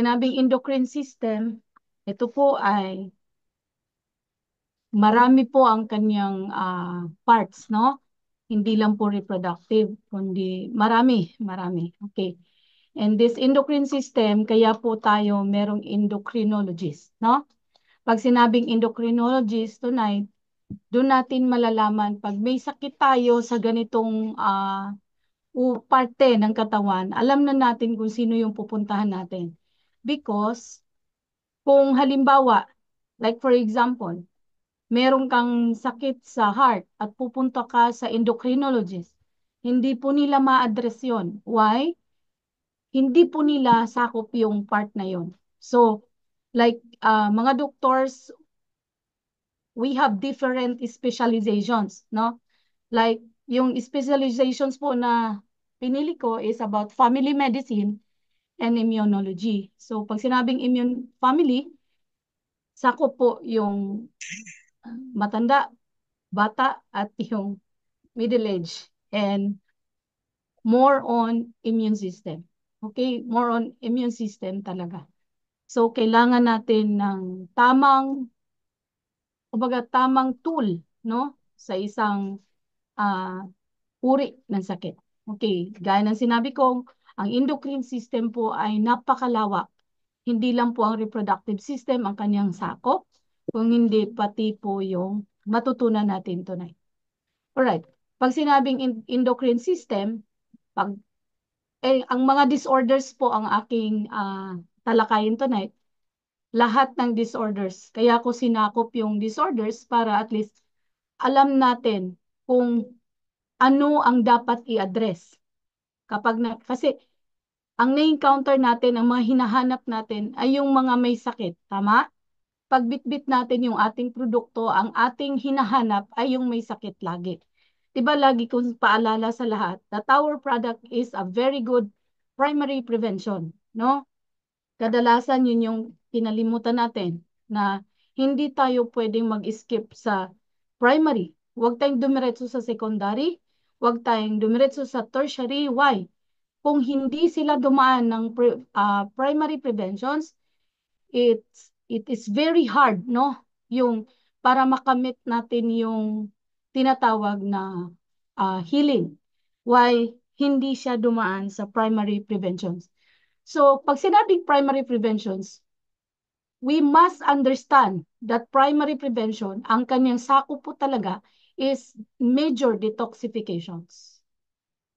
sinabing endocrine system, ito po ay marami po ang kanyang parts, no? Hindi lang po reproductive, kundi marami, marami. Okay. And this endocrine system, kaya po tayo merong endocrinologist, no? Pag sinabing endocrinologist tonight, doon natin malalaman pag may sakit tayo sa ganitong parte ng katawan, alam na natin kung sino yung pupuntahan natin. Because kung halimbawa, like for example, meron kang sakit sa heart at pupunta ka sa endocrinologist, hindi po nila ma-address yun. Why? Hindi po nila sakop yung part na yun. So, like mga doctors, we have different specializations, no? Like, yung specializations po na pinili ko is about family medicine and immunology. So, pag sinabing immune family, sakop po yung matanda, bata, at yung middle age. And more on immune system. Okay? More on immune system talaga. So, kailangan natin ng tamang tool, no? Sa isang uh, uri ng sakit. Okay, gaya ng sinabi ko, ang endocrine system po ay napakalawak. Hindi lang po ang reproductive system ang kanyang sakop, kung hindi pati po yung matutunan natin tonight. Alright, pag sinabing endocrine system, ang mga disorders po ang aking talakayin tonight, lahat ng disorders. Kaya ko sinakop yung disorders para at least alam natin kung ano ang dapat i-address. Kasi ang na-encounter natin, ang mga hinahanap natin ay yung mga may sakit. Tama? Pag bitbit natin yung ating produkto, ang ating hinahanap ay yung may sakit lagi. Diba lagi kong paalala sa lahat that our product is a very good primary prevention. No? Kadalasan yun yung kinalimutan natin na hindi tayo pwedeng mag-skip sa primary. Huwag tayong dumiretso sa secondary. Huwag tayong dumiretso sa tertiary. Why? Kung hindi sila dumaan ng primary preventions, it is very hard, no? Yung para makamit natin yung tinatawag na healing. Why hindi siya dumaan sa primary preventions? So, pag sinabing primary preventions, we must understand that primary prevention, ang kanyang sakop po talaga is major detoxifications.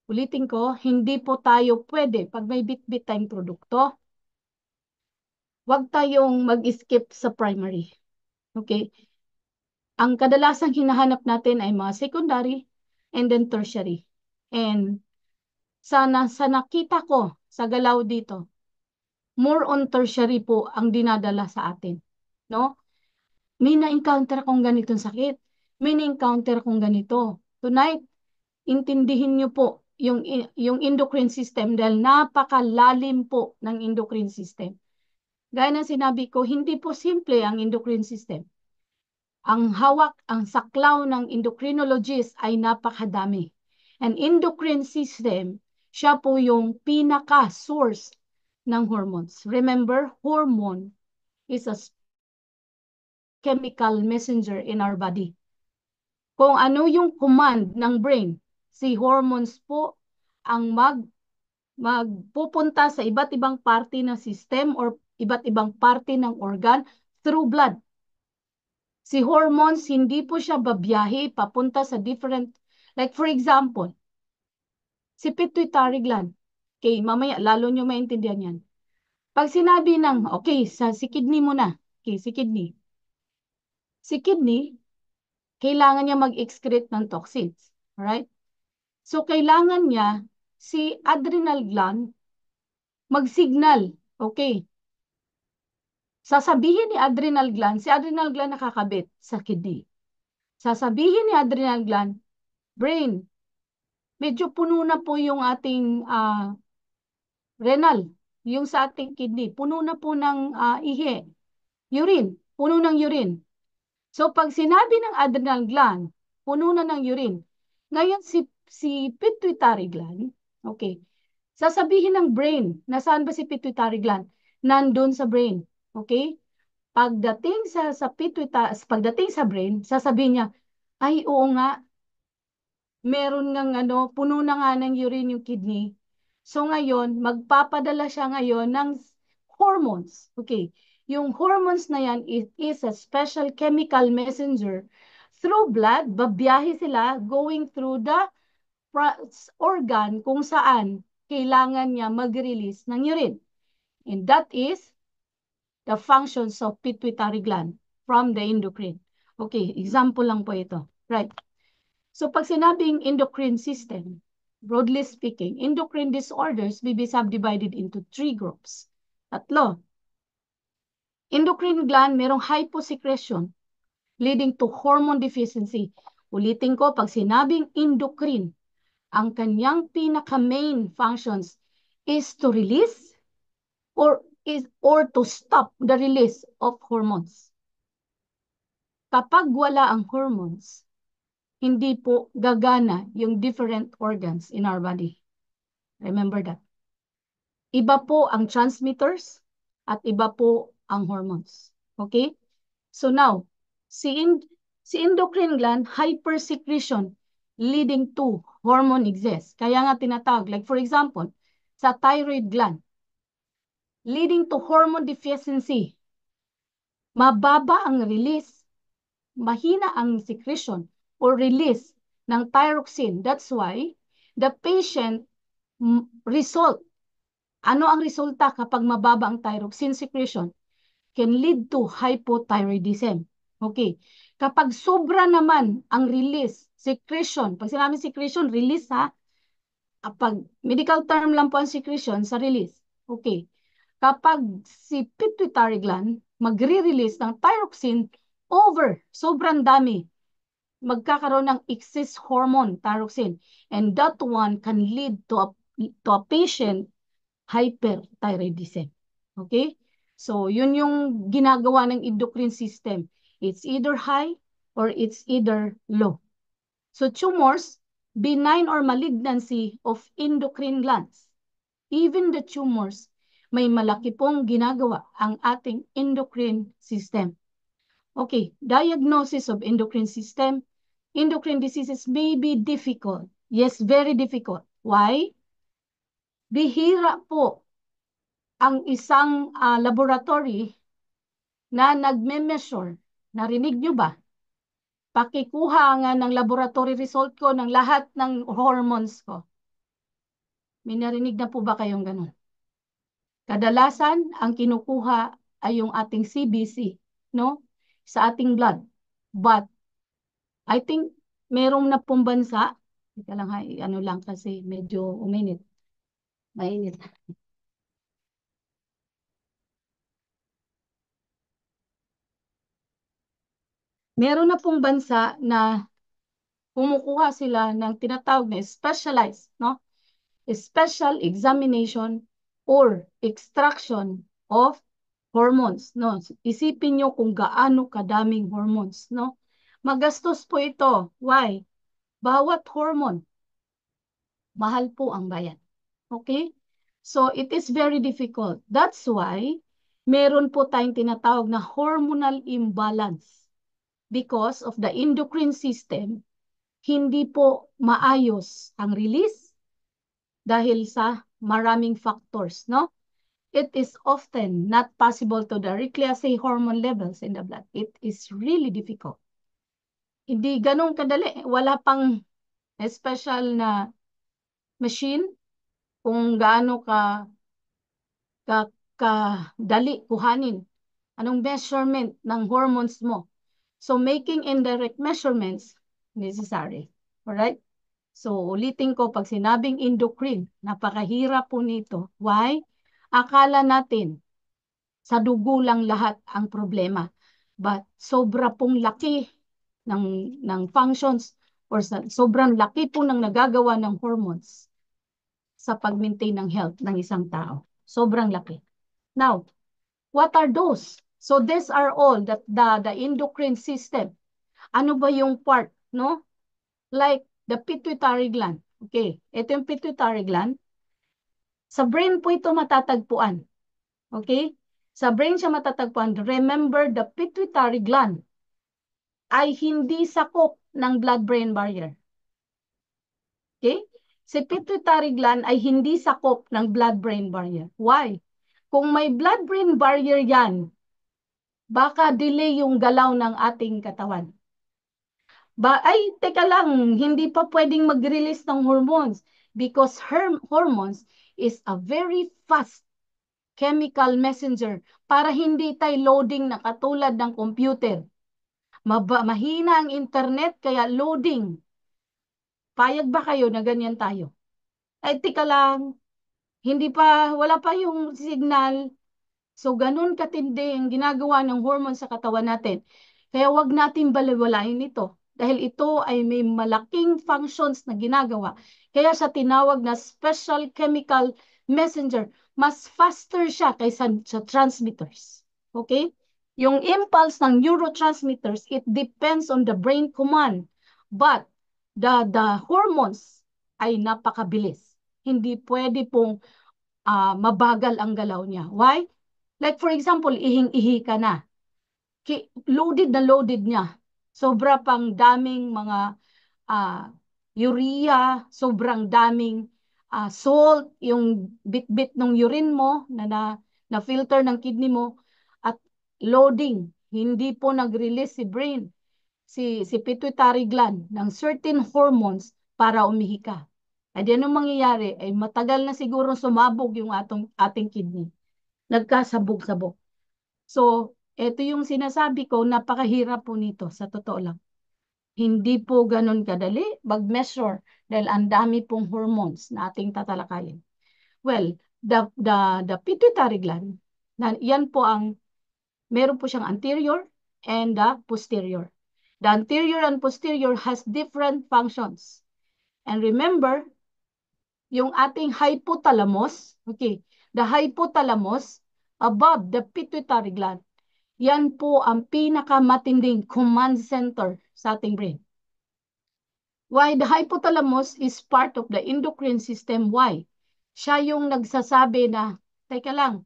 Ulitin ko, hindi po tayo pwede, pag may bit-bit tayong produkto, huwag tayong mag-skip sa primary. Okay? Ang kadalasang hinahanap natin ay mga secondary and then tertiary. And sa nakita ko sa galaw dito, more on tertiary po ang dinadala sa atin. No? May na-encounter akong ganitong sakit. May na-encounter akong ganito. Tonight, intindihin niyo po yung endocrine system dahil napakalalim po ng endocrine system. Gaya ng sinabi ko, hindi po simple ang endocrine system. Ang hawak, ang saklaw ng endocrinologist ay napakadami. And endocrine system, siya po yung pinaka-source ng hormones. Remember, hormone is a chemical messenger in our body. Kung ano yung command ng brain, si hormones po ang magpupunta sa iba't ibang parte ng system or iba't ibang parte ng organ through blood. Si hormones, hindi po siya babiyahe papunta sa different, like for example, si pituitary gland. Okay, mamaya lalo nyo maintindihan yan. Pag sinabi ng, okay, si kidney muna. Okay, si kidney. Si kidney, kailangan niya mag-excrete ng toxins. Alright? So, kailangan niya si adrenal gland mag-signal. Okay. Sasabihin ni adrenal gland, si adrenal gland nakakabit sa kidney. Sasabihin ni adrenal gland, brain, medyo puno na po yung ating renal, yung sa ating kidney, puno na po ng ihi, urine, puno ng urine. So, pag sinabi ng adrenal gland, puno na ng urine, ngayon si pituitary gland, okay, sasabihin ng brain, nasaan ba si pituitary gland? nandun sa brain. Okay? Pagdating sa brain, sasabihin niya, ay oo nga, meron ng puno na nga ng urine yung kidney. So ngayon, magpapadala siya ngayon ng hormones. Okay. Yung hormones na yan is a special chemical messenger through blood, babiyahe sila going through the organ kung saan kailangan niya mag-release ng urine. And that is the functions of pituitary gland from the endocrine. Okay, example lang po ito. Right. So pag sinabing endocrine system, broadly speaking, endocrine disorders may be subdivided into three groups. Tatlo. Endocrine gland merong hyposecretion leading to hormone deficiency. Ulitin ko, pag sinabing endocrine, ang kanyang pinaka-main functions is to release or to stop the release of hormones. Kapag wala ang hormones, hindi po gagana yung different organs in our body. Remember that. Iba po ang transmitters at iba po ang hormones. Okay? So now, si endocrine gland, hypersecretion leading to hormone excess. Kaya nga tinatawag, like for example, sa thyroid gland, leading to hormone deficiency. Mababa ang release, mahina ang secretion or release ng thyroxine. That's why the patient result. Ano ang resulta kapag mababa ang thyroxine secretion? Can lead to hypothyroidism. Okay. Kapag sobra naman ang release, secretion, pag sinabing secretion, release ha, pag medical term lang po ang secretion sa release. Okay. Kapag si pituitary gland magre-release ng thyroxine over, sobrang dami, magkakaroon ng excess hormone, thyroxine. And that one can lead to a patient hyperthyroidism. Okay? So, yun yung ginagawa ng endocrine system. It's either high or it's either low. So, tumors, benign or malignancy of endocrine glands. Even the tumors, may malaki pong ginagawa ang ating endocrine system. Okay, diagnosis of endocrine system. Endocrine diseases may be difficult. Yes, very difficult. Why? Bihira po ang isang laboratory na nagme-measure. Narinig nyo ba? Pakikuha nga ng laboratory result ko ng lahat ng hormones ko. May narinig na po ba kayong ganun? Kadalasan, ang kinukuha ay yung ating CBC, no? Sa ating blood. But, I think, merong na pong bansa, ika lang ha, ano lang kasi medyo uminit. Mainit. Meron na pong bansa na kumukuha sila ng tinatawag na specialized, no? Special examination or extraction of hormones, no? Isipin nyo kung gaano kadaming hormones, no? Magastos po ito. Why? Bawat hormone, mahal po ang bayan. Okay? So, it is very difficult. That's why, meron po tayong tinatawag na hormonal imbalance. Because of the endocrine system, hindi po maayos ang release dahil sa maraming factors, no? It is often not possible to directly assay hormone levels in the blood. It is really difficult. Hindi ganun kadali. Wala pang special na machine kung gaano kadali kuhanin. Anong measurement ng hormones mo. So, making indirect measurements necessary. Alright? So, ulitin ko, pag sinabing endocrine, napakahirap po nito. Why? Akala natin, sa dugo lang lahat ang problema. But, sobra pong laki ng functions or sobrang laki po ng nagagawa ng hormones sa pag-maintain ng health ng isang tao. Sobrang laki. Now, what are those? So, these are all the endocrine system. Ano ba yung part, no? Like the pituitary gland. Okay, ito yung pituitary gland. Sa brain po ito matatagpuan. Okay? Sa brain siya matatagpuan. Remember, the pituitary gland ay hindi sakop ng blood-brain barrier. Okay? Si pituitary gland ay hindi sakop ng blood-brain barrier. Why? Kung may blood-brain barrier yan, baka delay yung galaw ng ating katawan. Teka lang, hindi pa pwedeng mag-release ng hormones because hormones is a very fast chemical messenger para hindi tayo loading na katulad ng computer. Mahina ang internet kaya loading. Payag ba kayo na ganyan tayo? Ay, tika lang, wala pa yung signal. So, ganun katindi ang ginagawa ng hormone sa katawan natin. Kaya wag natin baliwalain ito. Dahil ito ay may malaking functions na ginagawa. Kaya sa tinawag na special chemical messenger, mas faster siya kaysa sa transmitters. Okay? Yung impulse ng neurotransmitters, it depends on the brain command. But the hormones ay napakabilis. Hindi pwede pong mabagal ang galaw niya. Why? Like for example, ihing-ihi ka na. Loaded na loaded niya. Sobra pang daming mga urea, sobrang daming salt, yung bit-bit ng urine mo na filter ng kidney mo at loading. Hindi po nag-release si brain, si pituitary gland ng certain hormones para umihi ka. At yan ang mangyayari ay matagal na siguro sumabog yung ating kidney. Nagkasabog-sabog. So, ito yung sinasabi ko, napakahirap po nito, sa totoo lang. Hindi po ganun kadali mag-measure dahil ang dami pong hormones na ating tatalakayin. Well, the pituitary gland, yan po meron po siyang anterior and the posterior. The anterior and posterior has different functions. And remember, yung ating hypothalamus, okay, the hypothalamus above the pituitary gland, yan po ang pinakamatinding command center sa ating brain. Why the hypothalamus is part of the endocrine system? Why? Siya yung nagsasabi na, teka lang,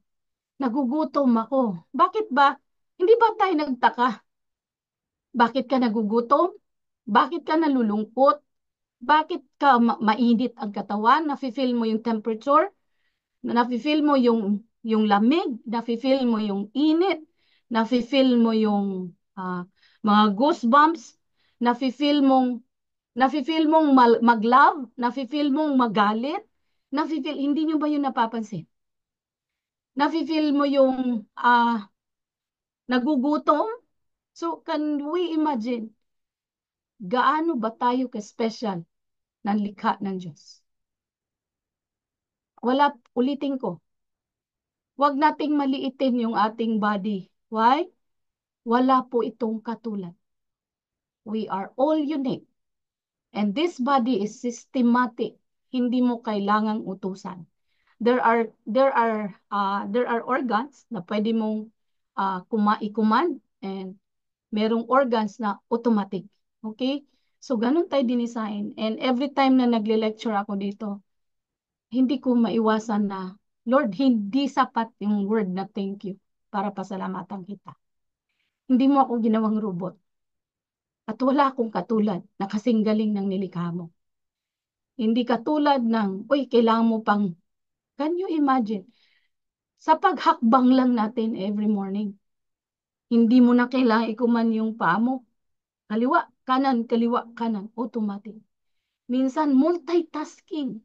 nagugutom ako. Bakit ba? Hindi ba tayo nagtaka? Bakit ka nagugutom? Bakit ka nalulungkot? Bakit ka mainit ang katawan? Nafe-feel mo yung temperature? Nafe-feel mo yung lamig? Nafe-feel mo yung init? Nafe-feel mo yung mga goosebumps? Nafe-feel mong mag-love? Nafe-feel mong magalit? Hindi nyo ba yun napapansin? Nafe-feel mo yung nagugutom? So, can we imagine gaano ba tayo ka-special ng likha ng Diyos? Ulitin ko, huwag nating maliitin yung ating body. Why? Wala po itong katulad. We are all unique. And this body is systematic. Hindi mo kailangang utusan. There are organs na pwede mong i-command and merong organs na automatic. Okay? So, ganun tayo dinisign. And every time na nagle-lecture ako dito, hindi ko maiwasan na, Lord, hindi sapat yung word na thank you para pasalamatan kita. Hindi mo ako ginawang robot. At wala akong katulad na kasing galing ng nilikha mo. Hindi katulad ng, uy, kailangan mo pang, can you imagine? Sa paghakbang lang natin every morning, hindi mo na kailangan ikuman yung paa mo. Kaliwa, kanan, automatic. Minsan, multitasking.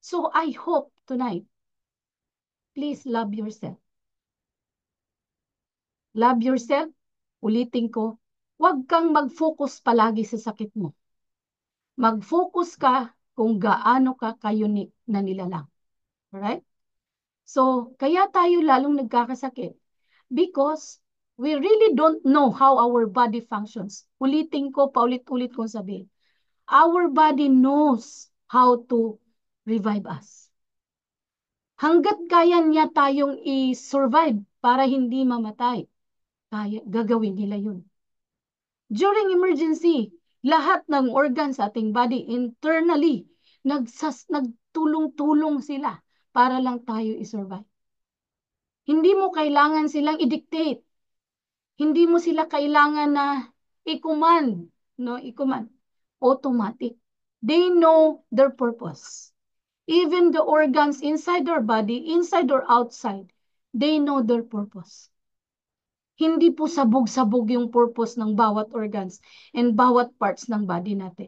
So, I hope tonight, please love yourself. Love yourself, ulitin ko, huwag kang mag-focus palagi sa sakit mo. Mag-focus ka kung gaano ka ka-unique na nilalang. Alright? So, kaya tayo lalong nagkakasakit because we really don't know how our body functions. Ulitin ko, paulit-ulit kong sabihin. Our body knows how to revive us. Hanggat kaya niya tayong i-survive para hindi mamatay, gagawin nila yun. During emergency, lahat ng organs sa ating body internally, nagtulong-tulong sila para lang tayo i-survive. Hindi mo kailangan silang i-dictate. Hindi mo sila kailangan na i-command, no? I-command. Automatic. They know their purpose. Even the organs inside our body, inside or outside, they know their purpose. Hindi po sabog-sabog yung purpose ng bawat organs and bawat parts ng body natin.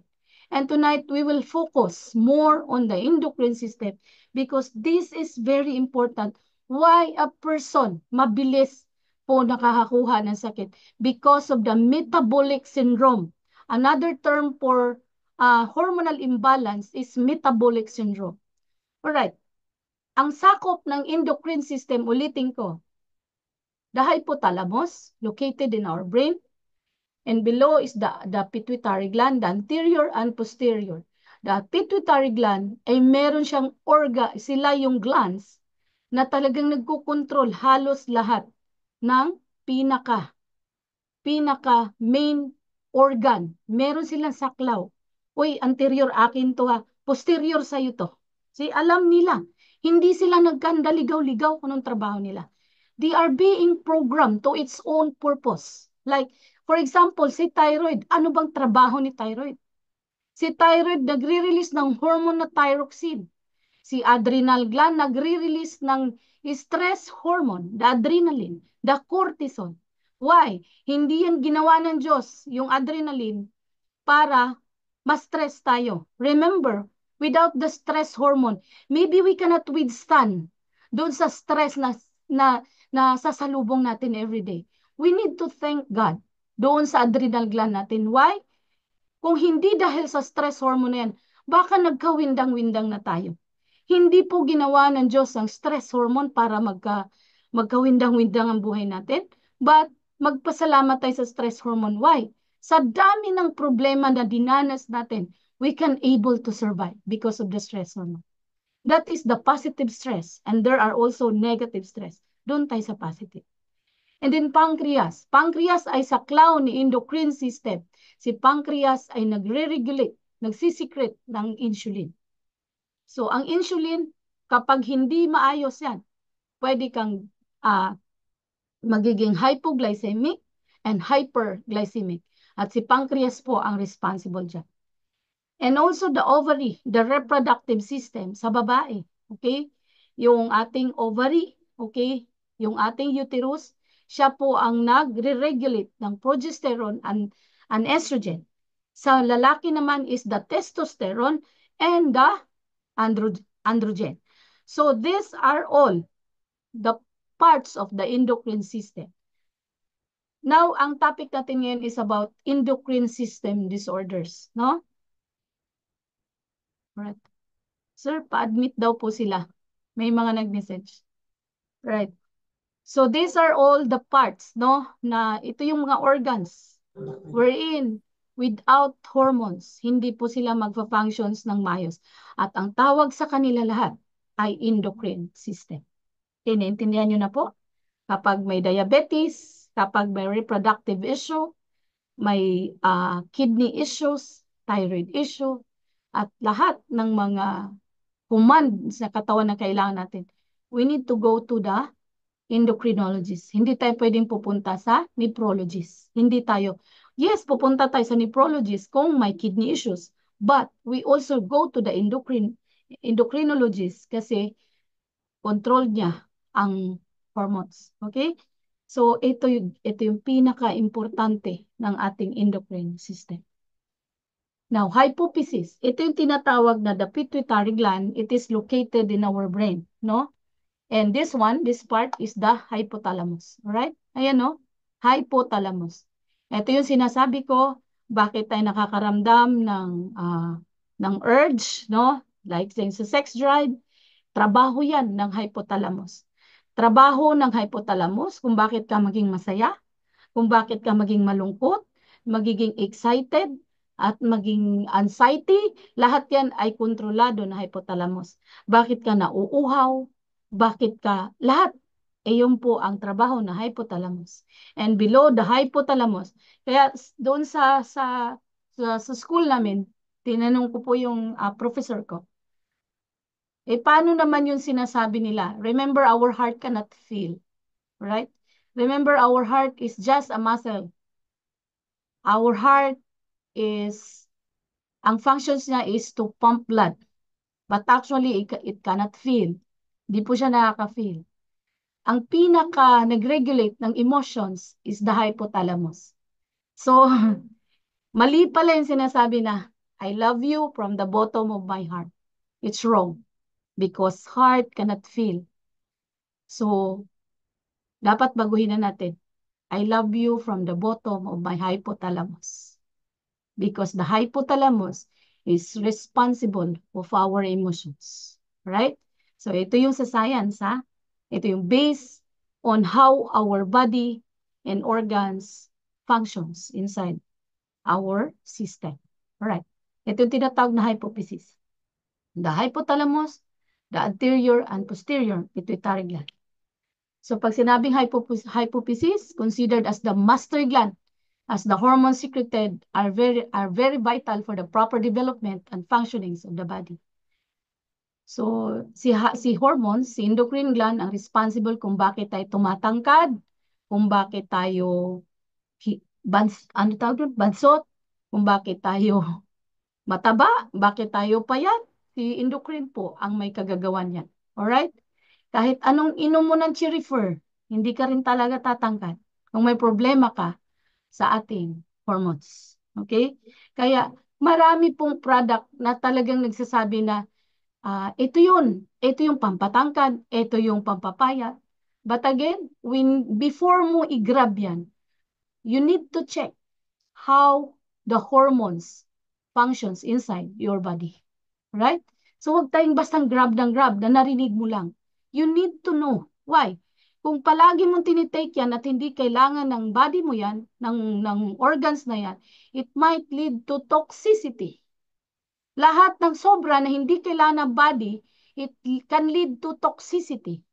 And tonight, we will focus more on the endocrine system because this is very important. Why a person mabilis po nakakakuha ng sakit? Because of the metabolic syndrome. Another term for hormonal imbalance is metabolic syndrome. Alright. Ang sakop ng endocrine system, ulitin ko, the hypothalamus, located in our brain, and below is the pituitary gland, the anterior and posterior. The pituitary gland ay meron siyang sila yung glands na talagang nagkukontrol halos lahat ng pinaka main organ. Meron silang saklaw. Uy, anterior akin to ha. Posterior sa'yo to. See, alam nila. Hindi sila nagkandaligaw-ligaw kung anong trabaho nila. They are being programmed to its own purpose. Like, for example, si thyroid. Ano bang trabaho ni thyroid? Si thyroid nagre-release ng hormone na thyroxine. Si adrenal gland nagre-release ng stress hormone, the adrenaline, the cortisol. Why? Hindi yan ginawa ng Diyos, yung adrenaline, para ma-stress tayo. Remember, without the stress hormone, maybe we cannot withstand doon sa stress na sasalubong natin every day. We need to thank God doon sa adrenal gland natin. Why? Kung hindi dahil sa stress hormone na yan, baka nagkawindang-windang na tayo. Hindi po ginawa ng Diyos ang stress hormone para magkawindang-windang ang buhay natin, but magpasalamat tayo sa stress hormone. Why? Sa dami ng problema na dinanas natin, we can able to survive because of the stress hormone. That is the positive stress, and there are also negative stress. Doon tayo sa positive. And then pancreas. Pancreas ay saklaw ni endocrine system. Si pancreas ay nagre-regulate, nagsisecrete ng insulin. So, ang insulin, kapag hindi maayos yan, pwede kang magiging hypoglycemic and hyperglycemic. At si pancreas po ang responsible dyan. And also the ovary, the reproductive system sa babae. Okay? Yung ating ovary, okay? Yung ating uterus, siya po ang nagre-regulate ng progesterone and estrogen. Sa lalaki naman is the testosterone and the androgen. So these are all the parts of the endocrine system. Now, ang topic natin ngayon is about endocrine system disorders, no? Right. Sir, pa-admit daw po sila. May mga nag-message. Right. So these are all the parts, no? Na ito yung mga organs wherein without hormones, hindi po sila magfa-functions ng maayos. At ang tawag sa kanila lahat ay endocrine system. Iniintindihan nyo na po? Kapag may diabetes, kapag may reproductive issue, may kidney issues, thyroid issue, at lahat ng mga command sa katawan na kailangan natin, we need to go to the endocrinologist. Hindi tayo pwedeng pupunta sa nephrologist. Hindi tayo. Yes, pupunta tayo sa nephrologist kung may kidney issues. But we also go to the endocrinologist kasi control niya ang hormones. Okay? So, ito yung pinaka-importante ng ating endocrine system. Now, hypophysis. Ito yung tinatawag na the pituitary gland. It is located in our brain. No? And this part is the hypothalamus. Alright? Ayan, no? Hypothalamus. Ito yung sinasabi ko, bakit tayo nakakaramdam ng urge, no? Like sa sex drive, trabaho yan ng hypothalamus. Trabaho ng hypothalamus kung bakit ka maging masaya, kung bakit ka maging malungkot, magiging excited, at maging anxiety, lahat yan ay kontrolado ng hypothalamus. Bakit ka nauuhaw, bakit ka, lahat, yun po ang trabaho ng hypothalamus. And below the hypothalamus, kaya doon sa school namin, tinanong ko po yung professor ko, paano naman yung sinasabi nila? Remember, our heart cannot feel. Alright? Remember, our heart is just a muscle. Our heart is, ang functions niya is to pump blood. But actually, it cannot feel. Di po siya nakaka-feel. Ang pinaka nag-regulate ng emotions is the hypothalamus. So, mali pala yung sinasabi na, I love you from the bottom of my heart. It's wrong. Because heart cannot feel. So, dapat baguhin na natin. I love you from the bottom of my hypothalamus. Because the hypothalamus is responsible of our emotions. Right? So, ito yung sa science, ha? Ito yung based on how our body and organs functions inside our system. Alright. Ito yung tinatawag na hypophysis. The hypothalamus, the anterior and posterior pituitary gland. So pag sinabing hypophysis, considered as the master gland, as the hormones secreted are very vital for the proper development and functionings of the body. So si hormones, si endocrine gland ang responsible kung bakit tayo tumatangkad, kung bakit tayo bansot, kung bakit tayo mataba, bakit tayo payat, si endocrine po ang may kagagawan yan. Alright? Kahit anong inom mo ng Chirifer, hindi ka rin talaga tatangkad kung may problema ka sa ating hormones. Okay? Kaya marami pong product na talagang nagsasabi na ito yung pampatangkad, ito yung pampapayat. But again, before mo i-grab yan, you need to check how the hormones functions inside your body. Right? So huwag tayong bastang grab ng grab na narinig mo lang. You need to know. Why? Kung palagi mong tinitake yan at hindi kailangan ng body mo yan, ng organs na yan, it might lead to toxicity. Lahat ng sobra na hindi kailangan ng body, it can lead to toxicity.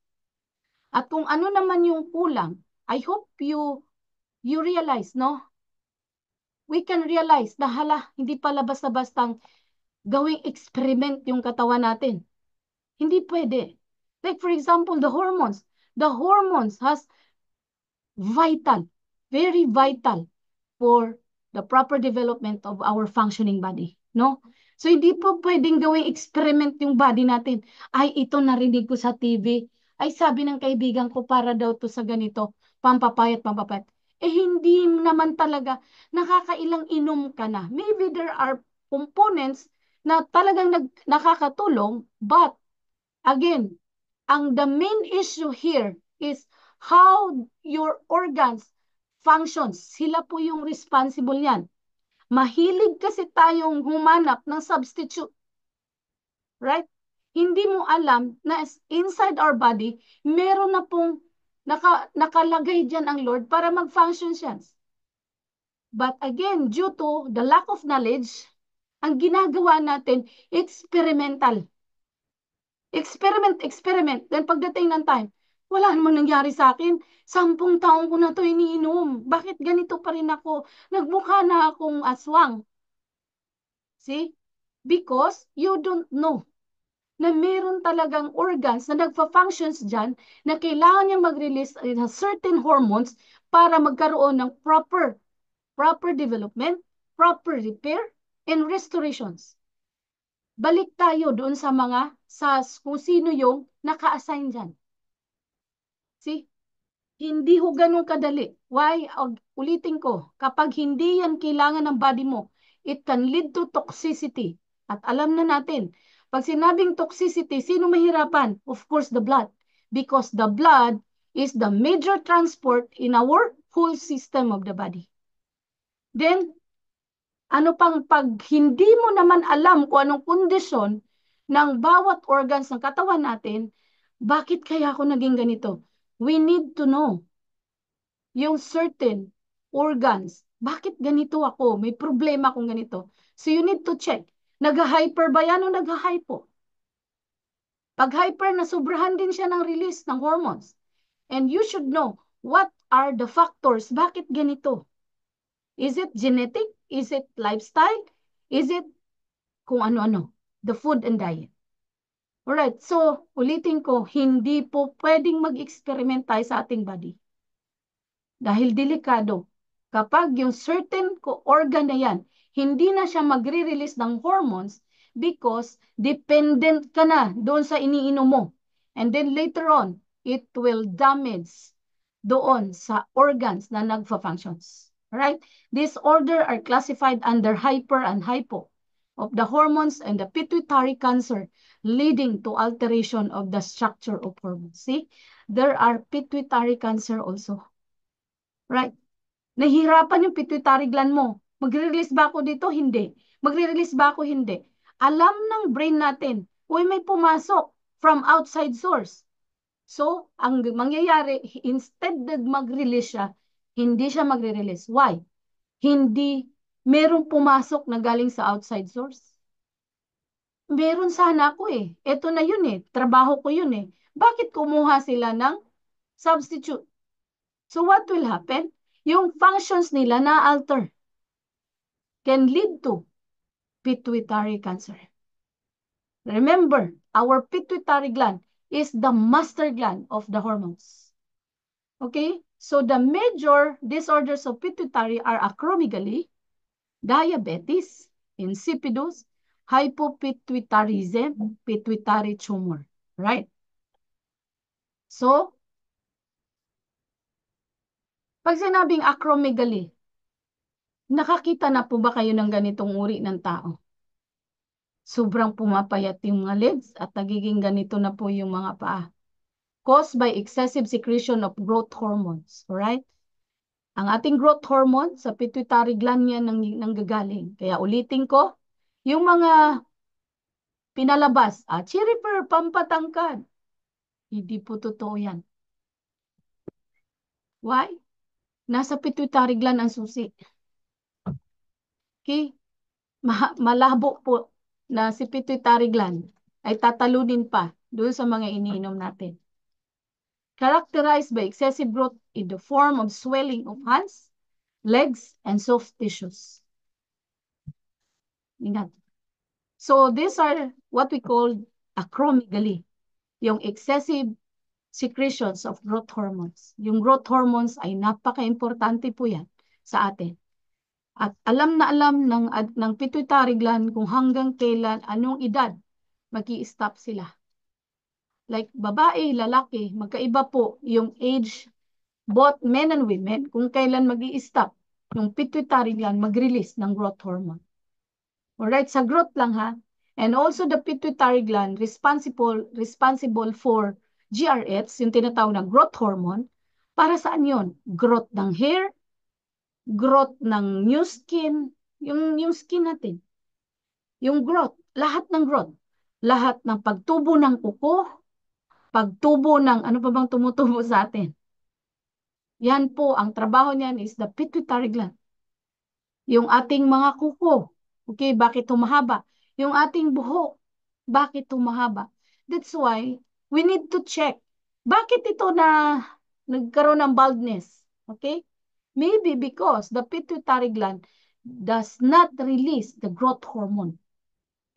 At kung ano naman yung kulang, I hope you realize, no? We can realize na hindi pala basta-bastang gawing experiment yung katawan natin. Hindi pwede. Like for example, the hormones. The hormones has vital, very vital for the proper development of our functioning body. No? So hindi po pwedeng gawing experiment yung body natin. Ay, ito narinig ko sa TV. Ay, sabi ng kaibigan ko para daw to sa ganito. Pampapayat. Eh, hindi naman talaga. Nakakailang inom ka na. Maybe there are components na talagang nakakatulong, but again, the main issue here is how your organs functions. Sila po yung responsible yan. Mahilig kasi tayong humanap ng substitute. Right? Hindi mo alam na inside our body, meron na pong nakalagay dyan ang Lord para mag-function siya. But again, due to the lack of knowledge, ang ginagawa natin, experimental. Experiment. Then pagdating ng time, wala namang nangyari sa akin. 10 taon ko na to iniinom. Bakit ganito pa rin ako? Nagmukha na akong aswang. See? Because you don't know na meron talagang organs na nagfa-functions dyan na kailangan niya mag-release ng certain hormones para magkaroon ng proper development, proper repair, and restorations. Balik tayo doon sa kung sino yung naka-assign dyan. See? Hindi ho ganun kadali. Why? Ulitin ko, kapag hindi yan kailangan ng body mo, it can lead to toxicity. At alam na natin, pag sinabing toxicity, sino mahirapan? Of course, the blood. Because the blood is the major transport in our whole system of the body. Then, pag hindi mo naman alam kung anong kondisyon ng bawat organs ng katawan natin, bakit kaya ako naging ganito? We need to know yung certain organs. Bakit ganito ako? May problema akong ganito. So you need to check. Nag-hyper ba yan o nag-hypo? Pag hyper, nasubrahan din siya ng release ng hormones. And you should know what are the factors. Bakit ganito? Is it genetic? Is it lifestyle? Is it kung ano-ano? The food and diet. Alright, so ulitin ko, hindi po pwedeng mag-experiment tayo sa ating body. Dahil delikado. Kapag yung certain organ na yan, hindi na siya magre-release ng hormones because dependent ka na doon sa iniinom mo. And then later on, it will damage doon sa organs na nagfa-functions. Right? These order are classified under hyper and hypo of the hormones and the pituitary cancer leading to alteration of the structure of hormones. See, there are pituitary cancer also. Right? Nahihirapan yung pituitary gland mo. Magre-release ba ako dito? Hindi. Magre-release ba ako? Hindi. Alam ng brain natin, uy, may pumasok from outside source. So, ang mangyayari, instead na mag-release siya, hindi siya magre-release. Why? Hindi merong pumasok na galing sa outside source. Meron sana ako eh. Ito na yun eh. Trabaho ko yun eh. Bakit kumuha sila ng substitute? So what will happen? Yung functions nila na-alter can lead to pituitary cancer. Remember, our pituitary gland is the master gland of the hormones. Okay? So the major disorders of pituitary are acromegaly, diabetes, insipidus, hypopituitarism, pituitary tumor. Right? So, pag sinabing acromegaly, nakakita na po ba kayo ng ganitong uri ng tao? Sobrang pumapayat yung mga legs at nagiging ganito na po yung mga paa. Caused by excessive secretion of growth hormones. Alright? Ang ating growth hormone sa pituitary gland yan nanggagaling. Kaya ulitin ko, yung mga pinalabas, chiriper, pampatangkad. Hindi po totoo yan. Why? Nasa pituitary gland ang susi. Okay? Malabo po na si pituitary gland ay tatalunin pa doon sa mga iniinom natin. Characterized by excessive growth in the form of swelling of hands, legs, and soft tissues. Ingat. So these are what we call acromegaly, yung excessive secretions of growth hormones. Yung growth hormones ay napaka-importante po yan sa atin. At alam na alam ng pituitary gland kung hanggang kailan, anong edad, mag-i-stop sila. Like babae, lalaki, magkaiba po yung age, both men and women, kung kailan mag-i-stop yung pituitary gland mag-release ng growth hormone. Alright, sa growth lang ha. And also the pituitary gland responsible for GRH, yung tinatawag na growth hormone. Para saan yun? Growth ng hair, growth ng new skin, yung skin natin. Yung growth, lahat ng growth. Lahat ng pagtubo ng kuko, pagtubo ng ano pa bang tumutubo sa atin. Yan po, ang trabaho niyan is the pituitary gland. Yung ating mga kuko, okay, bakit humahaba? Yung ating buhok, bakit humahaba? That's why we need to check. Bakit ito na nagkaroon ng baldness? Okay? Maybe because the pituitary gland does not release the growth hormone.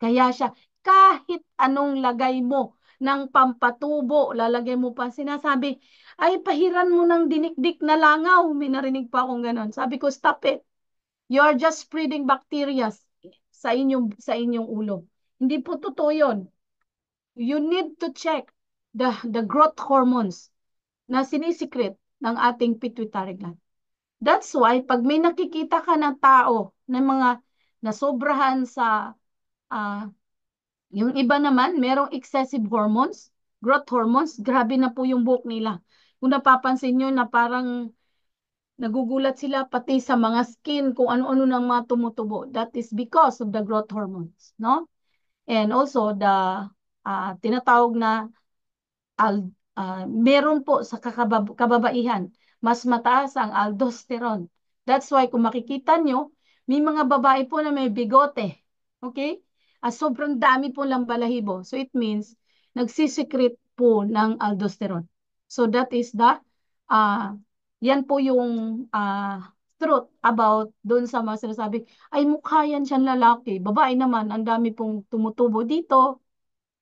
Kaya siya, kahit anong lagay mo ng pampatubo, lalagay mo pa, sinasabi, ay pahiran mo ng dinikdik na langaw. May narinig pa akong ganon. Sabi ko, stop it. You are just spreading bacteria sa inyong ulo. Hindi po totoo yun. You need to check the growth hormones na sinisikret ng ating pituitary gland. That's why, pag may nakikita ka ng tao na mga nasobrahan sa, yung iba naman, merong excessive hormones, growth hormones, grabe na po yung buhok nila. Kung napapansin nyo na parang nagugulat sila pati sa mga skin kung ano-ano ng mga tumutubo. That is because of the growth hormones, no? And also the tinatawag na meron po sa kababaihan, mas mataas ang aldosterone. That's why kung makikita nyo, may mga babae po na may bigote. Okay? Sobrang dami po lang balahibo. So it means, nagsisikret po ng aldosterone. So that is the, yan po yung truth about doon sa mga sinasabi, ay mukha yan siyang lalaki. Babae naman, ang dami pong tumutubo dito,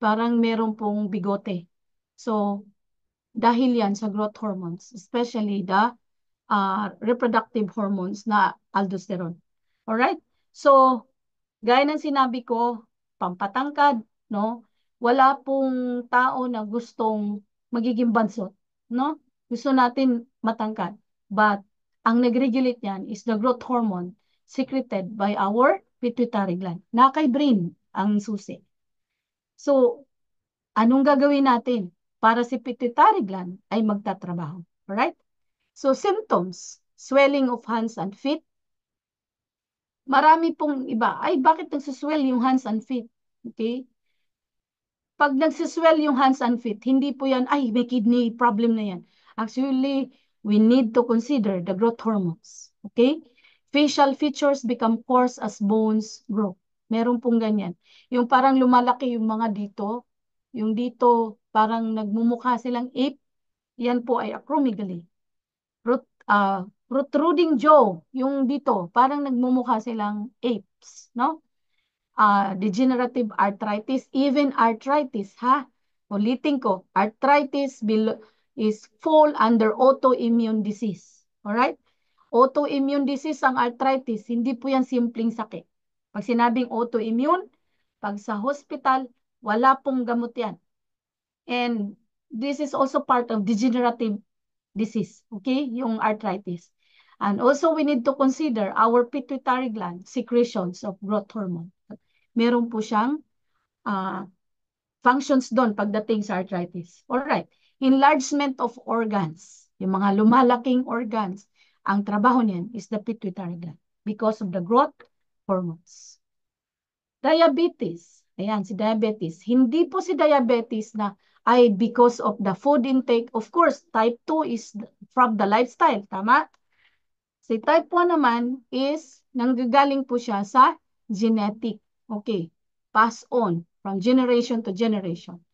parang meron pong bigote. So, dahil yan sa growth hormones, especially the reproductive hormones na aldosterone. Alright? So, gaya ng sinabi ko, pampatangkad, no? Wala pong tao na gustong magiging bansot, no? Gusto natin matangkad. But, ang nag-regulate yan is the growth hormone secreted by our pituitary gland. Na kay brain ang susi. So, anong gagawin natin para si pituitary gland ay magtatrabaho? Alright? So, symptoms, swelling of hands and feet. Marami pong iba. Ay, bakit nagsuswell yung hands and feet? Okay? Pag nagsuswell yung hands and feet, hindi po yan, ay, may kidney problem na yan. Actually, we need to consider the growth hormones. Okay? Facial features become coarse as bones grow. Meron pong ganyan. Yung parang lumalaki yung mga dito, yung dito parang nagmumukha silang ape, yan po ay acromegaly. Protruding jaw, yung dito, parang nagmumukha silang apes, no? Degenerative arthritis, even arthritis, ha? Ulitin ko, arthritis is fall under autoimmune disease. Alright? Autoimmune disease ang arthritis, hindi po yan simpleng sakit. Pag sinabing autoimmune, pag sa hospital, wala pong gamot yan. And this is also part of degenerative disease, okay? Yung arthritis. And also, we need to consider our pituitary gland secretions of growth hormone. Meron po siyang functions doon pagdating sa arthritis. Alright. Enlargement of organs. Yung mga lumalaking organs. Ang trabaho niyan is the pituitary gland because of the growth hormones. Diabetes. Ayan, si diabetes. Hindi po si diabetes na ay because of the food intake. Of course, type 2 is from the lifestyle. Tama? Si type 1 naman is nanggagaling po siya sa genetic. Okay. Pass on from generation to generation.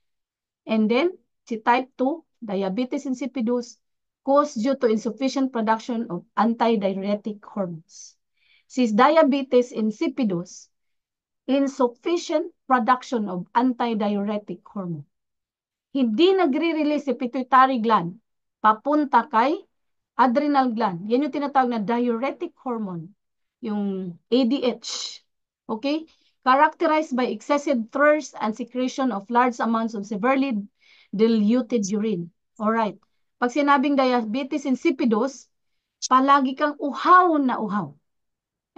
And then, si type 2, diabetes insipidus, caused due to insufficient production of antidiuretic hormones. Si diabetes insipidus, insufficient production of antidiuretic hormone. Hindi nagre-release si pituitary gland papunta kay adrenal gland. Yan yung tinatawag na diuretic hormone, yung ADH. Okay? Characterized by excessive thirst and secretion of large amounts of severely diluted urine. Alright. Pag sinabing diabetes insipidus, palagi kang uhaw na uhaw.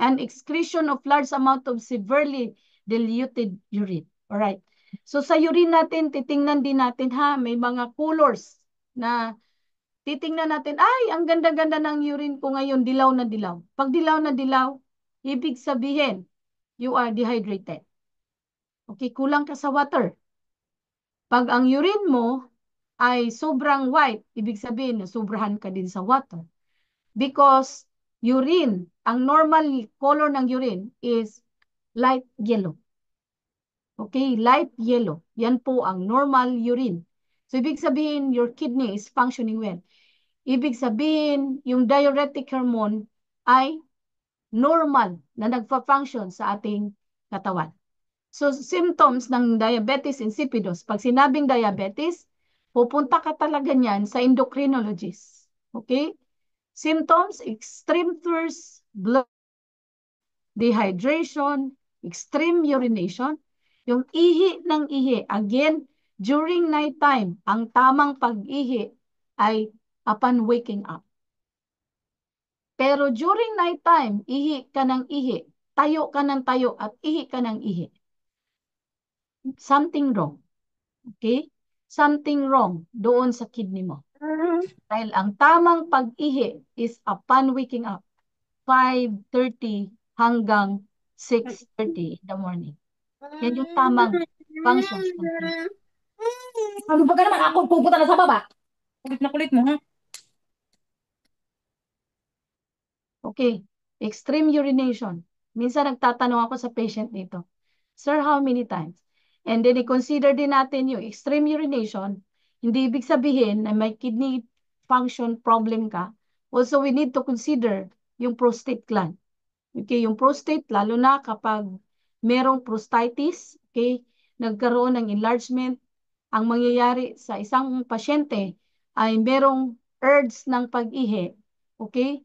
And excretion of large amount of severely diluted urine. Alright. So sa urine natin, titingnan din natin ha, may mga colors na titingnan natin, ay, ang ganda-ganda ng urine ko ngayon, dilaw na dilaw. Pag dilaw na dilaw, ibig sabihin, you are dehydrated. Okay, kulang ka sa water. Pag ang urine mo ay sobrang white, ibig sabihin na sobrahan ka din sa water. Because urine, ang normal color ng urine is light yellow. Okay, light yellow. Yan po ang normal urine. So, ibig sabihin, your kidney is functioning well. Ibig sabihin, yung diuretic hormone ay normal na nagpa-function sa ating katawan. So, symptoms ng diabetes insipidus. Pag sinabing diabetes, pupunta ka talaga niyan sa endocrinologist. Okay? Symptoms, extreme thirst, blood, dehydration, extreme urination, yung ihi ng ihi. Again, during night time, ang tamang pag-ihi ay upon waking up. Pero during night time, ihi ka ng ihi, tayo ka ng tayo, at ihi ka ng ihi. Something wrong. Okay? Something wrong doon sa kidney mo. Dahil ang tamang pag-ihi is upon waking up, 5:30 hanggang 6:30 in the morning. Yan yung tamang functions ng kidney. Ano ba ka naman ako pupunta na sa baba? Kulit na kulit mo, ha? Okay. Extreme urination. Minsan nagtatanong ako sa patient dito, Sir, how many times? And then i-consider din natin yung extreme urination. Hindi ibig sabihin na may kidney function problem ka. Also, we need to consider yung prostate gland. Okay, yung prostate, lalo na kapag merong prostatitis, okay, nagkaroon ng enlargement, ang mangyayari sa isang pasyente ay merong urge ng pag-ihi Okay?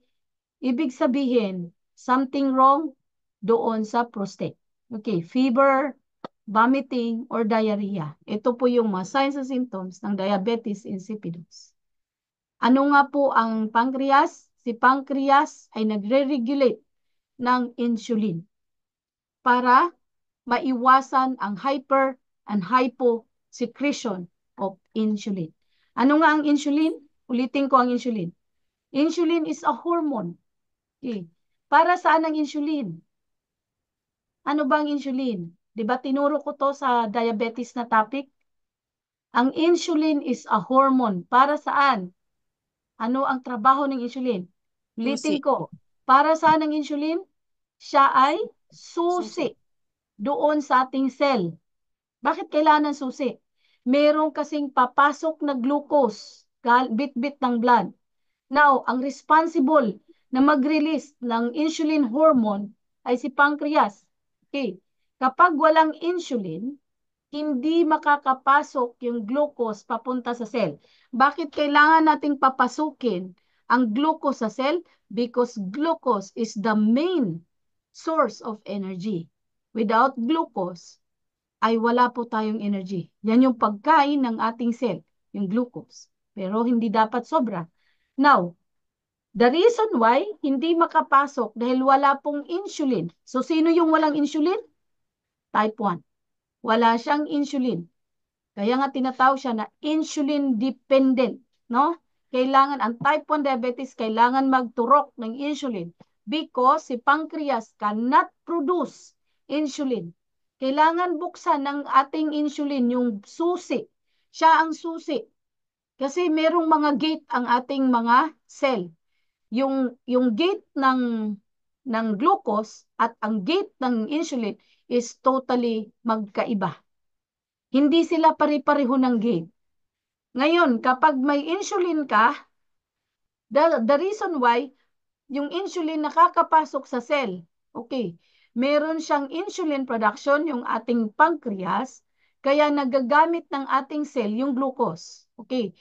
Ibig sabihin, something wrong doon sa prostate. Okay, fever, vomiting, or diarrhea. Ito po yung mga signs and symptoms ng diabetes insipidus. Ano nga po ang pancreas? Si pancreas ay nagre-regulate ng insulin para maiwasan ang hyper and hypo secretion of insulin. Ano nga ang insulin? Ulitin ko ang insulin. Insulin is a hormone. Okay. Para saan ang insulin? Ano ba ang insulin? Di ba tinuro ko to sa diabetes na topic? Ang insulin is a hormone. Para saan? Ano ang trabaho ng insulin? Ulitin Susi. ko. Para saan ang insulin? Siya ay Susi. susi doon sa ating cell. Bakit kailangan ng susi? Meron kasing papasok na glucose, bit-bit ng blood. Now, ang responsible na mag-release ng insulin hormone ay si pancreas. Okay. Kapag walang insulin, hindi makakapasok yung glucose papunta sa cell. Bakit kailangan nating papasukin ang glucose sa cell? Because glucose is the main source of energy. Without glucose, ay wala po tayong energy. Yan yung pagkain ng ating cell, yung glucose. Pero hindi dapat sobra. Now, the reason why hindi makapasok dahil wala pong insulin. So, sino yung walang insulin? Type 1. Wala siyang insulin. Kaya nga tinatawag siya na insulin dependent, no? Kailangan, ang type 1 diabetes, kailangan magturok ng insulin because si pancreas cannot produce insulin. Kailangan buksan ng ating insulin, yung susi. Siya ang susi. Kasi merong mga gate ang ating mga cell. Yung gate ng glucose at ang gate ng insulin is totally magkaiba. Hindi sila pare-pareho ng gate. Ngayon, kapag may insulin ka, the reason why yung insulin nakakapasok sa cell, okay, meron siyang insulin production, yung ating pancreas, kaya nagagamit ng ating cell yung glucose. Okay,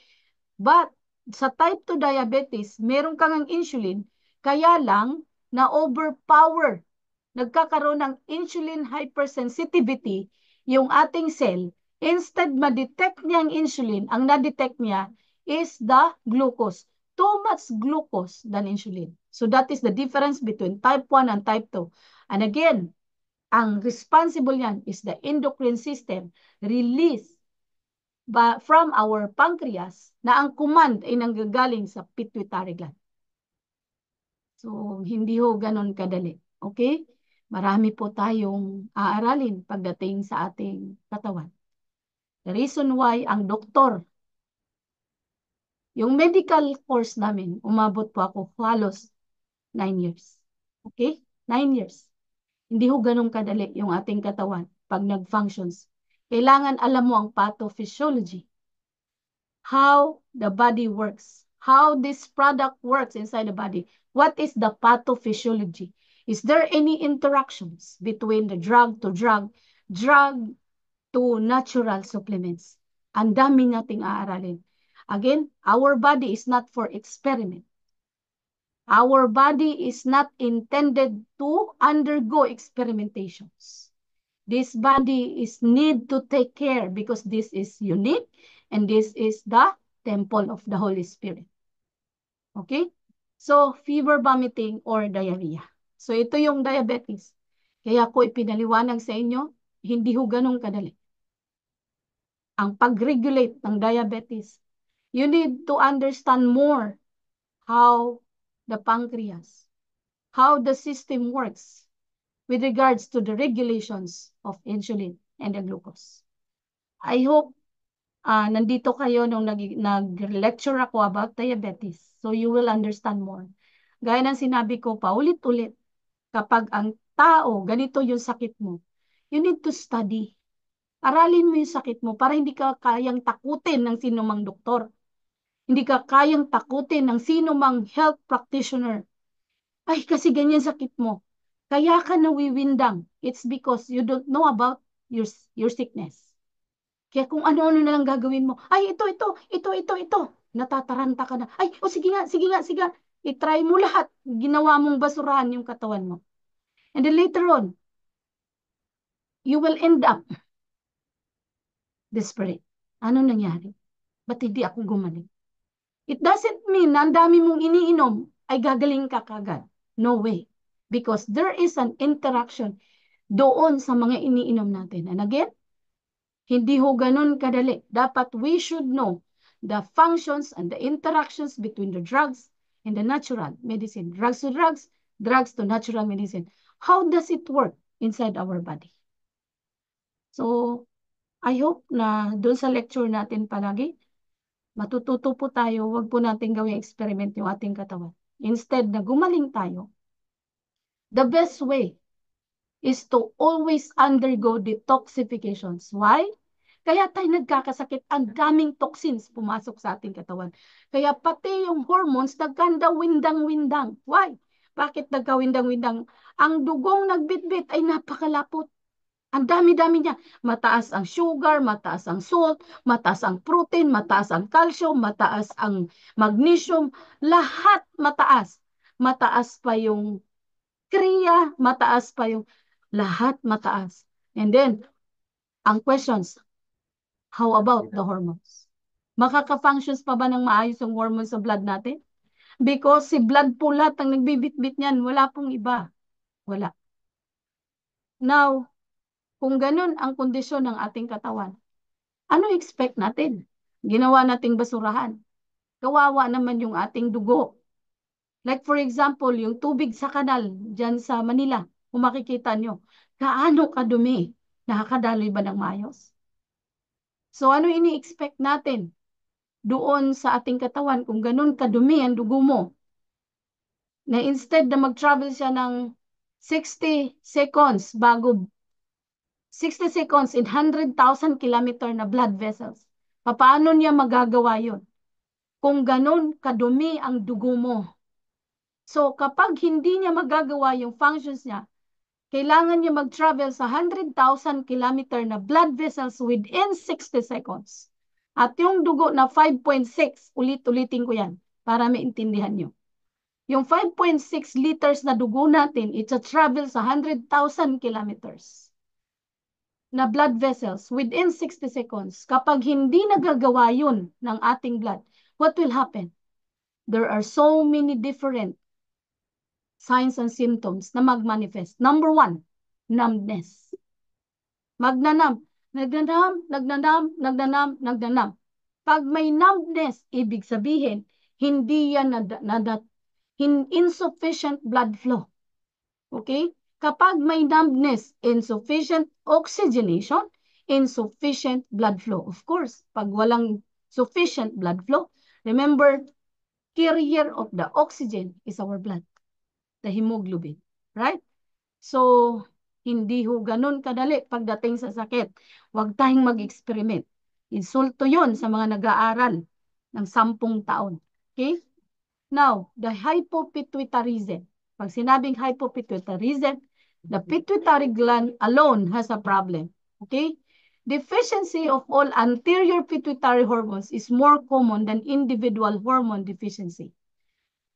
but sa type 2 diabetes, meron kang ang insulin, kaya lang na-overpower, nagkakaroon ng insulin hypersensitivity yung ating cell. Instead ma-detect niya ang insulin, ang na-detect niya is the glucose. Too much glucose than insulin. So that is the difference between type 1 and type 2. And again, ang responsible yan is the endocrine system release from our pancreas na ang command ay nanggagaling sa pituitary gland. So, hindi ho ganun kadali. Okay? Marami po tayong aaralin pagdating sa ating katawan. The reason why ang doktor, yung medical course namin, umabot po ako halos 9 years. Okay? 9 years. Hindi ho ganun kadali yung ating katawan pag nag-functions. Kailangan alam mo ang pathophysiology, how the body works, how this product works inside the body. What is the pathophysiology? Is there any interactions between the drug to natural supplements? Ang dami nating aaralin. Again, our body is not for experiment. Our body is not intended to undergo experimentations. This body is need to take care because this is unique and this is the temple of the Holy Spirit. Okay? So, fever, vomiting, or diarrhea. So, ito yung diabetes. Kaya ko ipinaliwanag sa inyo, hindi ho ganun kadali. Ang pag-regulate ng diabetes, you need to understand more how the pancreas, how the system works with regards to the regulations of insulin and the glucose. I hope nandito kayo nung nag-lecture ako about diabetes. So you will understand more. Gaya ng sinabi ko pa, ulit-ulit, kapag ang tao, ganito yung sakit mo, you need to study. Aralin mo yung sakit mo para hindi ka kayang takutin ng sinumang doktor. Hindi ka kayang takutin ng sinumang health practitioner. Ay, kasi ganyan sakit mo. Kaya ka nawiwindang. It's because you don't know about your sickness. Kaya kung ano-ano na lang gagawin mo, ay, ito. Natataranta ka na. Ay, sige nga. I-try mo lahat. Ginawa mong basurahan yung katawan mo. And then later on, you will end up desperate. Ano nangyari? Ba't hindi ako gumaling? It doesn't mean na ang dami mong iniinom ay gagaling ka kagad. No way. Because there is an interaction doon sa mga iniinom natin. And again, hindi ho ganun kadali. Dapat we should know the functions and the interactions between the drugs and the natural medicine. Drugs to drugs, drugs to natural medicine. How does it work inside our body? So, I hope na doon sa lecture natin palagi, matututo po tayo, wag po natin gawing experiment yung ating katawan. Instead na gumaling tayo, the best way is to always undergo detoxifications. Why? Kaya tayo nagkakasakit, ang daming toxins pumasok sa ating katawan. Kaya pati yung hormones nagkanda windang-windang. Why? Bakit nagkawindang-windang? Ang dugong nagbitbit ay napakalapot. Ang dami-dami niya. Mataas ang sugar, mataas ang salt, mataas ang protein, mataas ang calcium, mataas ang magnesium. Lahat mataas. Mataas pa yung kriya, mataas pa yung lahat mataas. And then, ang questions, how about the hormones? Makaka-functions pa ba ng maayos yung hormones sa blood natin? Because si blood po lahat ang nagbibitbit niyan, wala pong iba. Wala. Now, kung ganun ang kondisyon ng ating katawan, ano expect natin? Ginawa nating basurahan. Kawawa naman yung ating dugo. Like for example, yung tubig sa kanal dyan sa Manila, kung makikita nyo, gaano kadumi? Nakakadaloy ba ng maayos? So ano ini-expect natin doon sa ating katawan kung ganun kadumi ang dugo mo? Na instead na mag-travel siya ng 60 seconds bago 60 seconds in 100,000 kilometer na blood vessels. Paano niya magagawa yun? Kung ganun kadumi ang dugo mo. So kapag hindi niya magagawa yung functions niya, kailangan niya mag-travel sa 100,000 kilometer na blood vessels within 60 seconds. At yung dugo na 5.6, ulit-ulitin ko yan para maintindihan nyo. Yung 5.6 liters na dugo natin, it's a travel sa 100,000 kilometers na blood vessels within 60 seconds. Kapag hindi nagagawa yun ng ating blood, what will happen? There are so many different signs and symptoms na mag-manifest. Number one, numbness. Magnanam, nagnanam, nagnanam, nagnanam, nagnanam. Pag may numbness, ibig sabihin, hindi yan insufficient blood flow. Okay? Kapag may numbness, insufficient oxygenation, insufficient blood flow. Of course, pag walang sufficient blood flow, remember, carrier of the oxygen is our blood, the hemoglobin. Right? So, hindi ho ganun kadali pagdating sa sakit. Huwag tayong mag-experiment. Insulto yon sa mga nag-aaral ng 10 taon. Okay? Now, the hypopituitarism. Pag sinabing hypopituitarism, the pituitary gland alone has a problem. Okay? Deficiency of all anterior pituitary hormones is more common than individual hormone deficiency.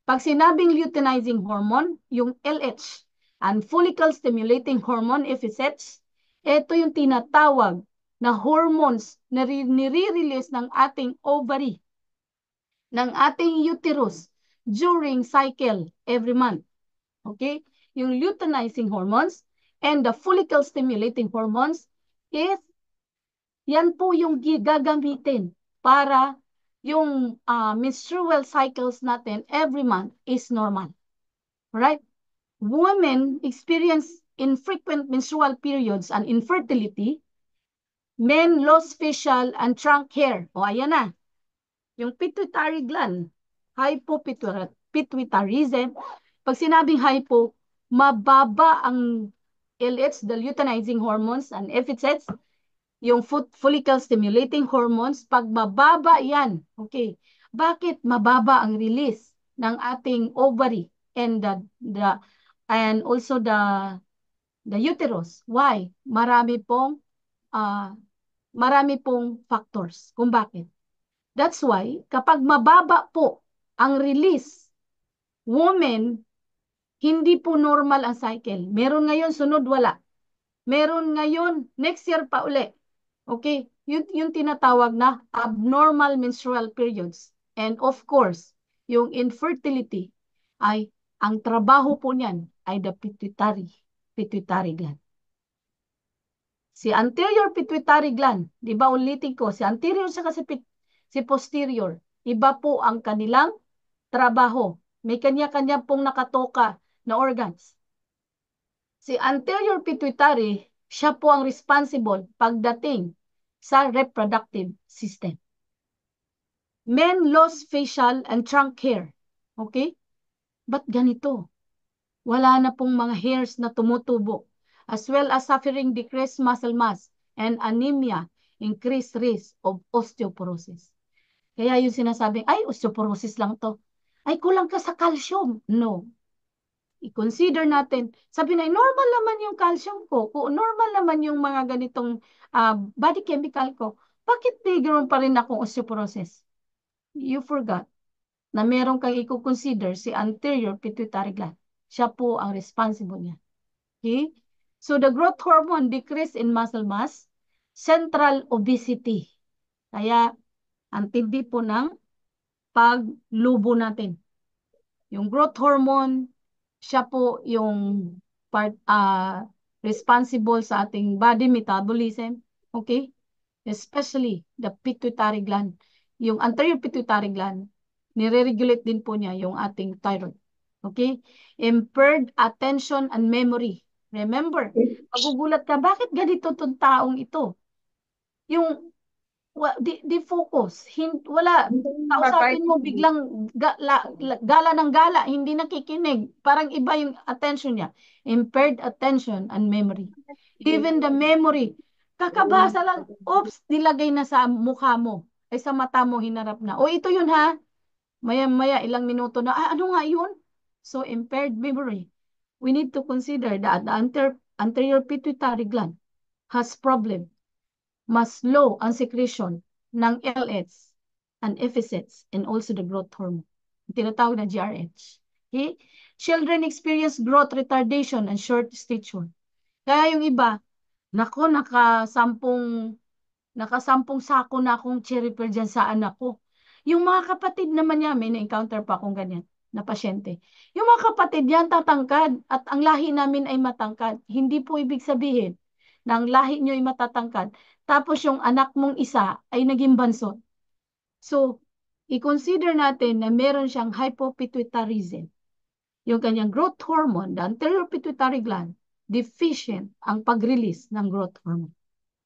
Pag sinabing luteinizing hormone, yung LH, and follicle stimulating hormone, FSH, ito yung tinatawag na hormones na nire-release ng ating ovary, ng ating uterus during cycle every month. Okay? Yung luteinizing hormones and the follicle stimulating hormones is yan po yung gagamitin para yung menstrual cycles natin every month is normal. Right? Women experience infrequent menstrual periods and infertility. Men lose facial and trunk hair. O ayan na. Yung pituitary gland, hypopituitarism. Pag sinabing hypo, mababa ang LH, the luteinizing hormones, and FSH, yung follicle stimulating hormones, pag mababa yan, okay, bakit mababa ang release ng ating ovary and and also the uterus? Why? Marami pong factors kung bakit. That's why kapag mababa po ang release women, hindi po normal ang cycle. Meron ngayon, sunod wala. Meron ngayon, next year pa uli. Okay? Yung tinatawag na abnormal menstrual periods. And of course, yung infertility ay, ang trabaho po niyan ay the pituitary gland. Si anterior pituitary gland, di ba ulitin ko, si anterior sa kasi si posterior, iba po ang kanilang trabaho. May kanya-kanya pong nakatoka na organs. Si anterior pituitary, siya po ang responsible pagdating sa reproductive system. Men lose facial and trunk hair. Okay? Ba't ganito? Wala na pong mga hairs na tumutubo, as well as suffering decreased muscle mass and anemia, increased risk of osteoporosis. Kaya yung sinasabing, ay, osteoporosis lang to. Ay, kulang ka sa calcium. No. I-consider natin, sabi na, normal naman yung calcium ko, normal naman yung mga ganitong body chemical ko, bakit mayroon pa rin akong osteoporosis? You forgot na meron kang i-consider si anterior pituitary gland. Siya po ang responsible niya. Okay? So the growth hormone decrease in muscle mass, central obesity. Kaya ang tindi po ng paglubo natin. Yung growth hormone, siya po yung part, responsible sa ating body metabolism. Okay? Especially the pituitary gland. Yung anterior pituitary gland, nire-regulate din po niya yung ating thyroid. Okay? Impaired attention and memory. Remember, magugulat ka, bakit ganito itong taong ito? Yung, di focus. Wala, kausapin mo biglang gala ng gala, hindi nakikinig. Parang iba yung attention niya. Impaired attention and memory. Even the memory, kakabasa lang, oops, nilagay na sa mukha mo. Ay sa mata mo, hinarap na. O ito yun ha, maya-maya, ilang minuto na, ano nga yun? So, impaired memory. We need to consider that the anterior pituitary gland has problem. Mas low ang secretion ng LH and FSH and also the growth hormone. Tinatawag na GRH. Okay? Children experience growth retardation and short stature. Kaya yung iba, nako, nakasampung sako na akong cherry pearl dyan sa anak ko. Yung mga kapatid naman niya, may na-encounter pa akong ganyan na pasyente. Yung mga kapatid yan, tatangkad at ang lahi namin ay matangkad. Hindi po ibig sabihin na ang lahi nyo ay matatangkad. Tapos yung anak mong isa ay naging bansot. So, i-consider natin na meron siyang hypopituitarism. Yung kanyang growth hormone, the anterior pituitary gland, deficient ang pag-release ng growth hormone.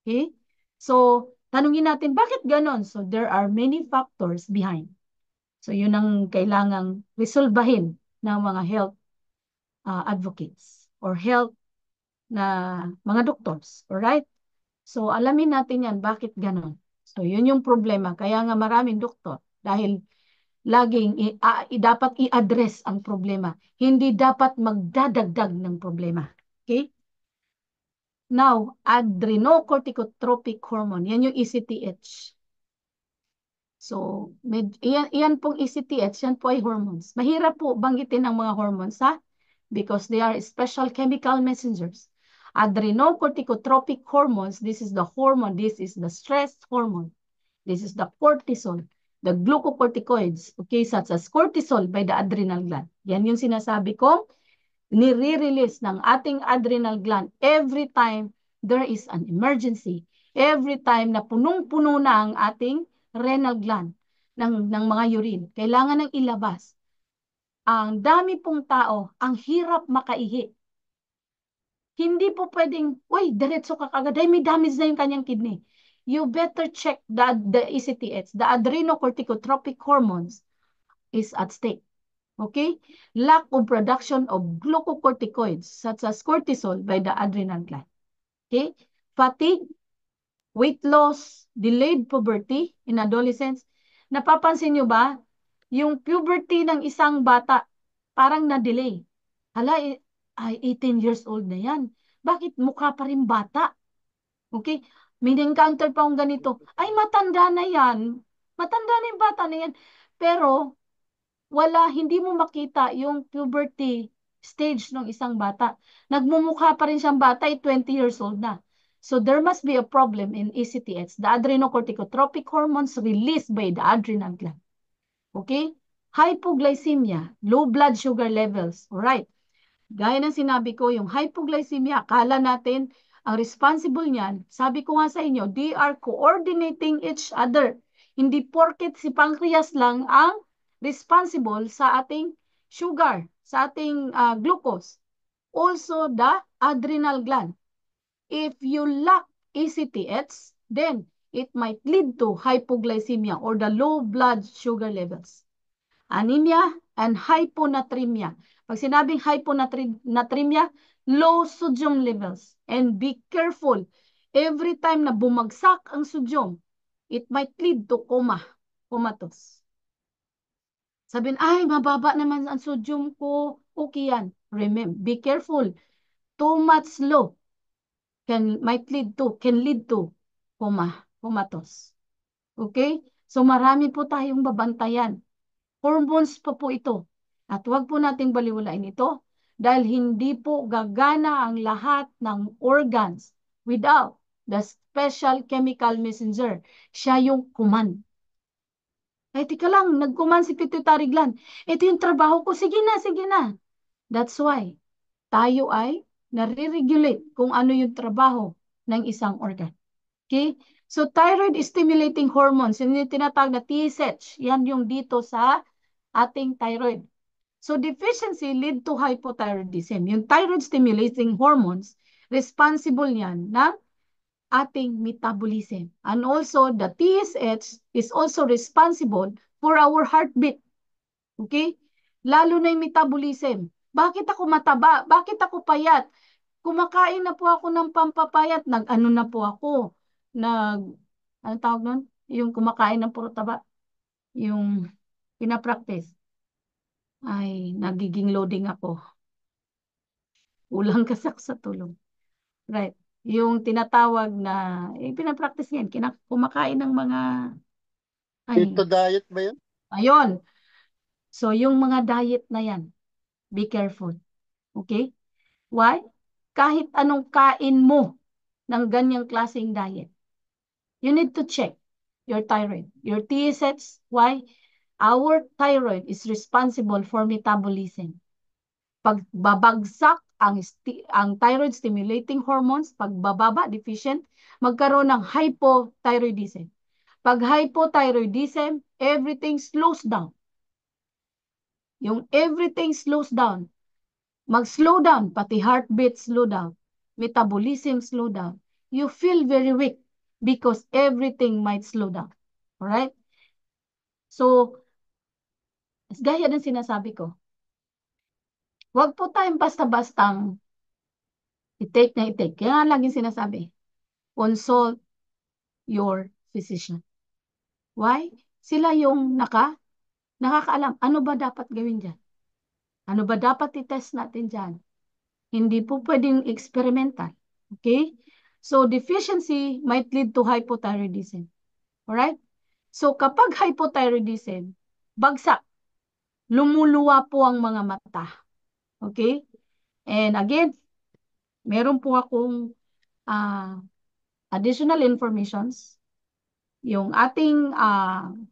Okay? So, tanungin natin, bakit ganon? So, there are many factors behind. So, yun ang kailangang resolbahin ng mga health advocates or health na mga doctors. Alright? So, alamin natin yan, bakit ganon. So, yun yung problema. Kaya nga maraming doktor. Dahil laging dapat i-address ang problema. Hindi dapat magdadagdag ng problema. Okay? Now, adrenocorticotropic hormone. Yan yung ECTH. So, iyan pong ECTH, yan po ay hormones. Mahirap po banggitin ang mga hormones, ha? Because they are special chemical messengers. Adrenocorticotropic hormones, this is the hormone, this is the stress hormone. This is the cortisol, the glucocorticoids, okay, such as cortisol by the adrenal gland. Yan yung sinasabi ko, nire-release ng ating adrenal gland every time there is an emergency. Every time na punong-puno na ang ating renal gland ng mga urine. Kailangan nang ilabas. Ang dami pong tao, ang hirap makaihi. Hindi po pwedeng, uy, diretso ka kagad. Ay, may damage na yung kanyang kidney. You better check the ECTH, the adrenocorticotropic hormones is at stake. Okay? Lack of production of glucocorticoids such as cortisol by the adrenal gland. Okay? Fatigue, weight loss, delayed puberty in adolescents. Napapansin nyo ba? Yung puberty ng isang bata, parang na-delay. Hala, ay 18 years old na yan. Bakit mukha pa rin bata? Okay? May encounter pa akong ganito. Ay, matanda na yan. Matanda na yung bata na yan. Pero, hindi mo makita yung puberty stage ng isang bata. Nagmumukha pa rin siyang bata, 20 years old na. So there must be a problem in ACTH, the adrenocorticotropic hormones released by the adrenal gland. Okay? Hypoglycemia, low blood sugar levels. Alright. Gaya ng sinabi ko, yung hypoglycemia, akala natin ang responsible niyan, sabi ko nga sa inyo, they are coordinating each other. Hindi porket si pancreas lang ang responsible sa ating sugar, sa ating glucose. Also, the adrenal gland. If you lack ACTH, then it might lead to hypoglycemia or the low blood sugar levels. Anemia and hyponatremia. Pag sinabing hyponatremia, low sodium levels. And be careful, every time na bumagsak ang sodium, it might lead to coma, comatose. Sabihin, ay, mababa naman ang sodium ko. Okay yan. Remember, be careful. Too much low can lead to coma, comatose. Okay? So marami po tayong babantayan. Hormones pa po ito. At huwag po nating baliwalain ito dahil hindi po gagana ang lahat ng organs without the special chemical messenger. Siya yung command. Ay, tika lang, nag-command si pituitary gland. Ito yung trabaho ko. Sige na, sige na. That's why tayo ay nare-regulate kung ano yung trabaho ng isang organ. Okay? So, thyroid stimulating hormones, yun yung tinatawag na TSH. Yan yung dito sa ating thyroid. So, deficiency lead to hypothyroidism. Yung thyroid stimulating hormones, responsible yan ng ating metabolism. And also, the TSH is also responsible for our heartbeat. Okay? Lalo na yung metabolism. Bakit ako mataba? Bakit ako payat? Kumakain na po ako ng pampapayat. Nag-ano na po ako? Ano tawag nun? Yung kumakain ng puro taba. Yung pinapractice. Ay, nagiging loading ako. Kulang kasak sa tulong. Right. Yung tinatawag na, pinapractice yan, kumakain ng mga, Keto ay, diet ba yun? ayun. So, yung mga diet na yan, be careful. Okay? Why? Kahit anong kain mo ng ganyang klaseng diet, you need to check your thyroid, your TSH. Why? Our thyroid is responsible for metabolism. Pag babagsak ang thyroid stimulating hormones, pag bababa, deficient, magkaroon ng hypothyroidism. Pag hypothyroidism, everything slows down. Yung everything slows down, mag-slow down, pati heartbeat slow down, metabolism slow down. You feel very weak because everything might slow down. Alright? So, gaya ng sinasabi ko, huwag po tayong basta-bastang i-take na i-take. Kaya nga laging sinasabi, consult your physician. Why? Sila yung nakakaalam. Ano ba dapat gawin dyan? Ano ba dapat i-test natin dyan? Hindi po pwedeng experimental. Okay? So, deficiency might lead to hypothyroidism. Alright? So, kapag hypothyroidism, bagsak, lumuluwa po ang mga mata. Okay? And again, meron po akong additional informations. Yung ating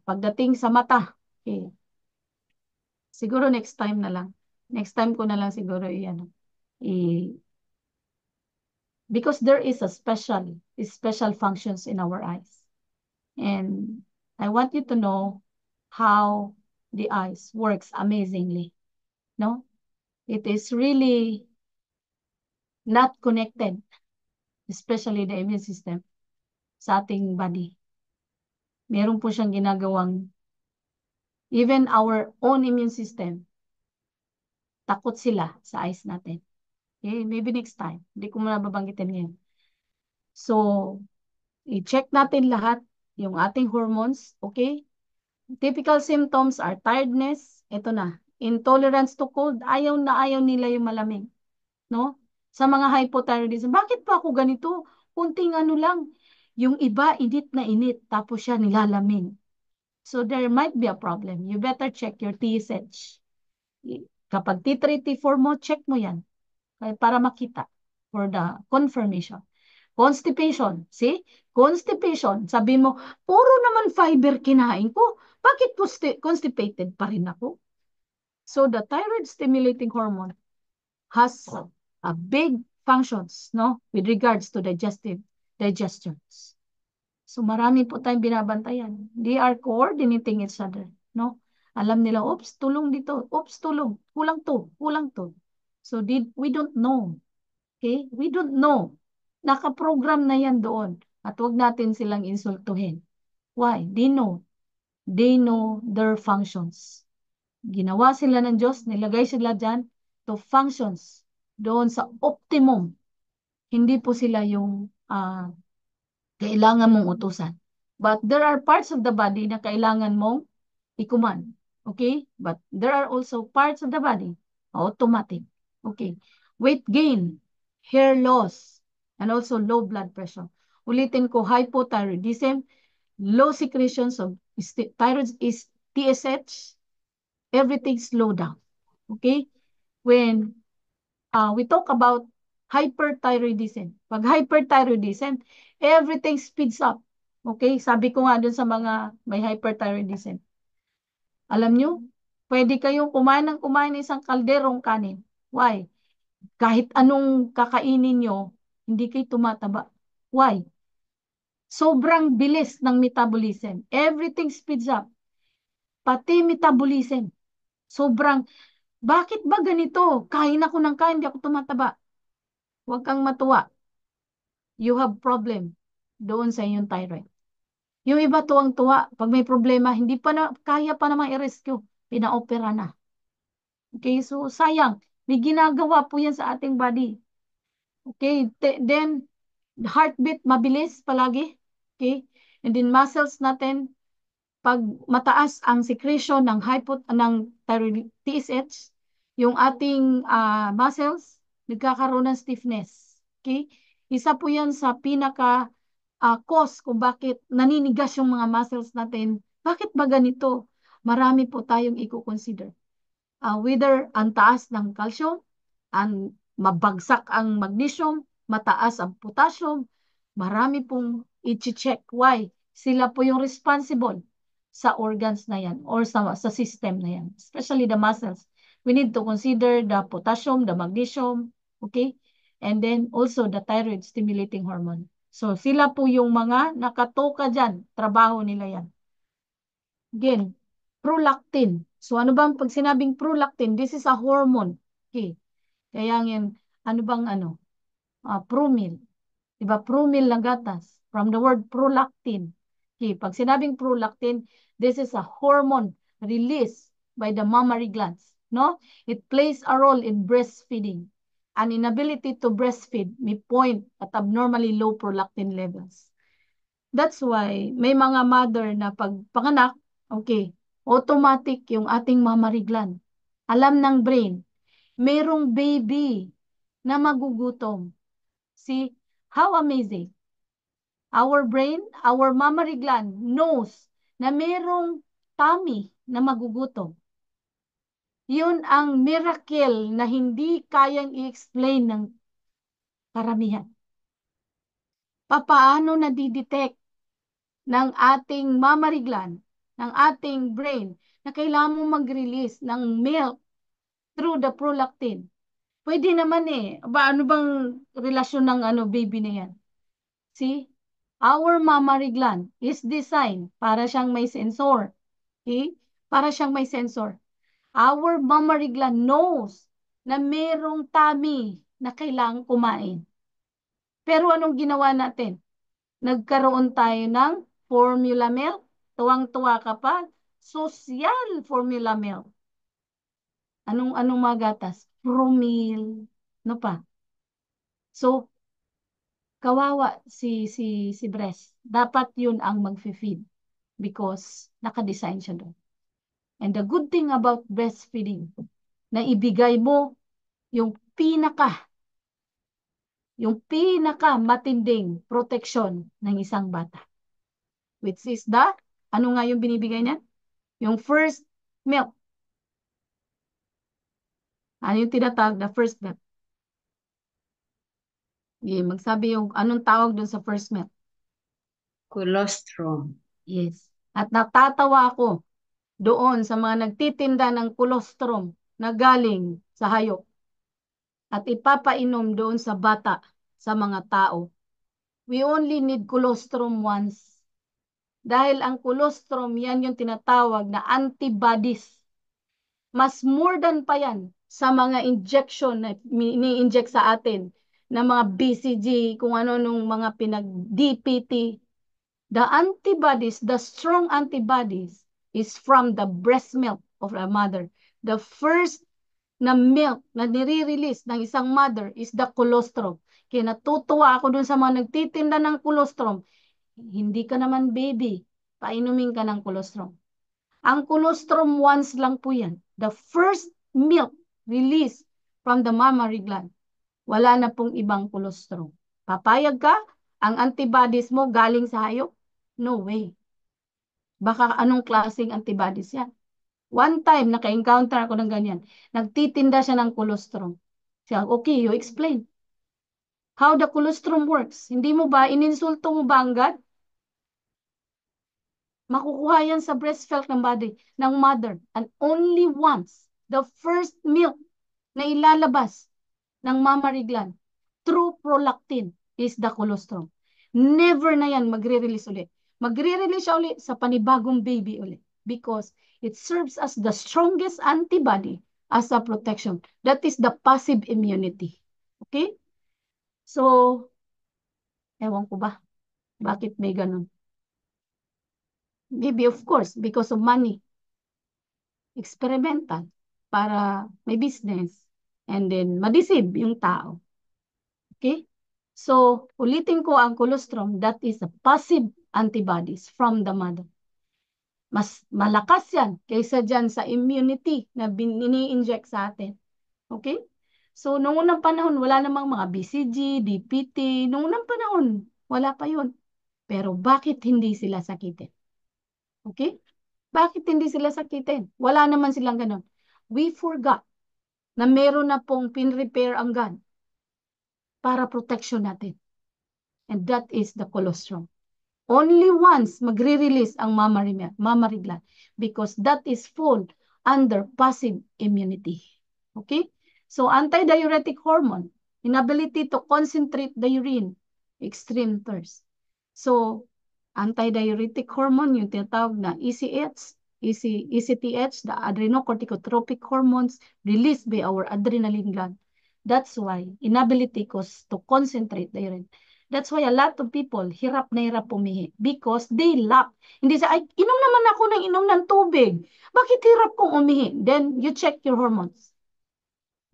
pagdating sa mata. Okay. Siguro next time na lang. Next time ko na lang siguro because there is a special functions in our eyes. And I want you to know how the eyes works amazingly. No? It is really not connected, especially the immune system sa ating body. Meron po siyang ginagawang even our own immune system, takot sila sa eyes natin. Okay, maybe next time. Hindi ko muna babanggitin ngayon. So, i-check natin lahat yung ating hormones, okay? Typical symptoms are tiredness, ito na, intolerance to cold, ayaw na ayaw nila yung malamig, no? Sa mga hypothyroidism, bakit pa ako ganito? Kunting ano lang, yung iba init na init, tapos siya nilalamig. So there might be a problem. You better check your TSH. Kapag T3, T4 mo, check mo yan para makita for the confirmation. Constipation. See? Constipation. Sabi mo, puro naman fiber kinain ko. Bakit constipated pa rin ako? So the thyroid stimulating hormone has a big functions, no, with regards to digestions. So marami po tayong binabantayan. They are coordinating each other, no? Alam nila, oops, tulong dito, oops, tulong, kulang to, kulang to. So we don't know. Okay? We don't know. Nakaprogram na yan doon. At huwag natin silang insultuhin. Why? They know. They know their functions. Ginawa sila ng Diyos, nilagay sila dyan to functions doon sa optimum. Hindi po sila yung kailangan mong utusan. But there are parts of the body na kailangan mong i-command. Okay? But there are also parts of the body automatic. Okay. Weight gain, hair loss, and also low blood pressure. Ulitin ko, hypothyroidism, low secretions of thyroid is TSH, everything slow down. Okay? When we talk about hyperthyroidism. Pag hyperthyroidism, everything speeds up. Okay? Sabi ko nga dun sa mga may hyperthyroidism. Alam nyo, pwede kayong kumain ng isang kalderong kanin. Why? Kahit anong kakainin nyo, hindi kayo tumataba. Why? Sobrang bilis ng metabolism. Everything speeds up. Pati metabolism. Bakit ba ganito? Kain ako ng kain, hindi ako tumataba. Huwag kang matuwa. You have problem doon sa inyong thyroid. Yung iba tuwang-tuwa, pag may problema, hindi pa na, kaya pa naman i-rescue. Pinaopera na. Okay, so sayang. May ginagawa po yan sa ating body. Okay, then, heartbeat mabilis palagi. Okay, and then muscles natin, pag mataas ang secretion ng thyroid TSH, yung ating muscles, nagkakaroon ng stiffness. Okay? Isa po yan sa pinaka cause kung bakit naninigas yung mga muscles natin. Bakit ba ganito? Marami po tayong i-consider. Whether ang taas ng calcium, ang mabagsak ang magnesium, mataas ang potassium, marami pong i-check. Why? Sila po yung responsible sa organs na yan or sa system na yan, especially the muscles. We need to consider the potassium, the magnesium, okay? And then also the thyroid stimulating hormone. So sila po yung mga nakatoka dyan, trabaho nila yan. Again, prolactin. So ano bang pag sinabing prolactin, this is a hormone. Okay. Kaya yan, ano bang promil. Diba? Promil ng gatas. From the word prolactin. Okay. Pag sinabing prolactin, this is a hormone released by the mammary glands. No? It plays a role in breastfeeding. An inability to breastfeed may point at abnormally low prolactin levels. That's why may mga mother na pag panganak, okay, automatic yung ating mammary gland. Alam ng brain, merong baby na magugutom. See, how amazing. Our brain, our mammary gland knows na merong tummy na magugutom. Yun ang miracle na hindi kayang i-explain ng karamihan. Papaano nadidetect ng ating mammary gland, ng ating brain, na kailangan mo mag-release ng milk through the prolactin? Pwede naman eh. Ano bang relasyon ng baby na yan? See? Our mammary gland is designed para siyang may sensor. Okay? Para siyang may sensor. Our mammary gland knows na merong tummy na kailangang kumain. Pero anong ginawa natin? Nagkaroon tayo ng formula milk. Tuwang-tuwa ka pa. Social formula milk. Anong mga gatas? Promil. No pa? So, kawawa si breast. Dapat yun ang mag-feed because naka-design siya doon. And the good thing about breastfeeding, na ibigay mo yung pinaka matinding protection ng isang bata, which is the Ano nga yung binibigay niya? Yung first milk. Ano yung tinatawag na first milk? Magsabi yung anong tawag dun sa first milk. Colostrum. Yes. At natatawa ako doon sa mga nagtitinda ng colostrum na galing sa hayop at ipapainom doon sa bata, sa mga tao. We only need colostrum once. Dahil ang colostrum, yan yung tinatawag na antibodies. Mas more than pa yan sa mga injection na ini-inject sa atin na mga BCG, kung ano nung mga pinag-DPT. The antibodies, the strong antibodies is from the breast milk of a mother. The first na milk na nire-release ng isang mother is the colostrum. Kaya natutuwa ako dun sa mga nagtitinda ng colostrum. Hindi ka naman baby, painumin ka ng colostrum. Ang colostrum once lang po yan. The first milk released from the mammary gland. Wala na pong ibang colostrum. Papayag ka? Ang antibodies mo galing sa hayop? No way. Baka anong klaseng antibodies yan? One time, naka-encounter ako ng ganyan. Nagtitinda siya ng colostrum. Siya, okay, you explain. How the colostrum works. Hindi mo ba, ininsulto mo ba ang God? Makukuha yan sa breast milk ng body, ng mother. And only once, the first milk na ilalabas ng mammary gland through prolactin is the colostrum. Never na yan magre-release ulit. Magre-release siya ulit sa panibagong baby ulit because it serves as the strongest antibody as a protection. That is the passive immunity. Okay? So, ewan ko ba? Bakit may ganun? Maybe, of course, because of money. Experimental. Para may business. And then, madeceive yung tao. Okay? So, ulitin ko ang colostrum, that is a passive antibodies from the mother. Mas malakas yan kaysa dyan sa immunity na ini-inject sa atin. Okay? So, noong unang panahon, wala namang mga BCG, DPT. Noong unang panahon, wala pa yun. Pero bakit hindi sila sakitin? Okay? Bakit hindi sila sakitin? Wala naman silang ganun. We forgot na meron na pong pin-repair ang gun para protection natin. And that is the colostrum. Only once magre-release ang mammary gland because that is full under passive immunity. Okay? So, antidiuretic hormone, inability to concentrate the urine, extreme thirst. So, antidiuretic hormone, yung tinatawag na ECTH, the adrenocorticotropic hormones released by our adrenaline gland. That's why inability cause to concentrate the urine. That's why a lot of people hirap na hirap pumihi because they lack. Hindi sa, ay, inom naman ako ng inom ng tubig. Bakit hirap kong umihi? Then you check your hormones.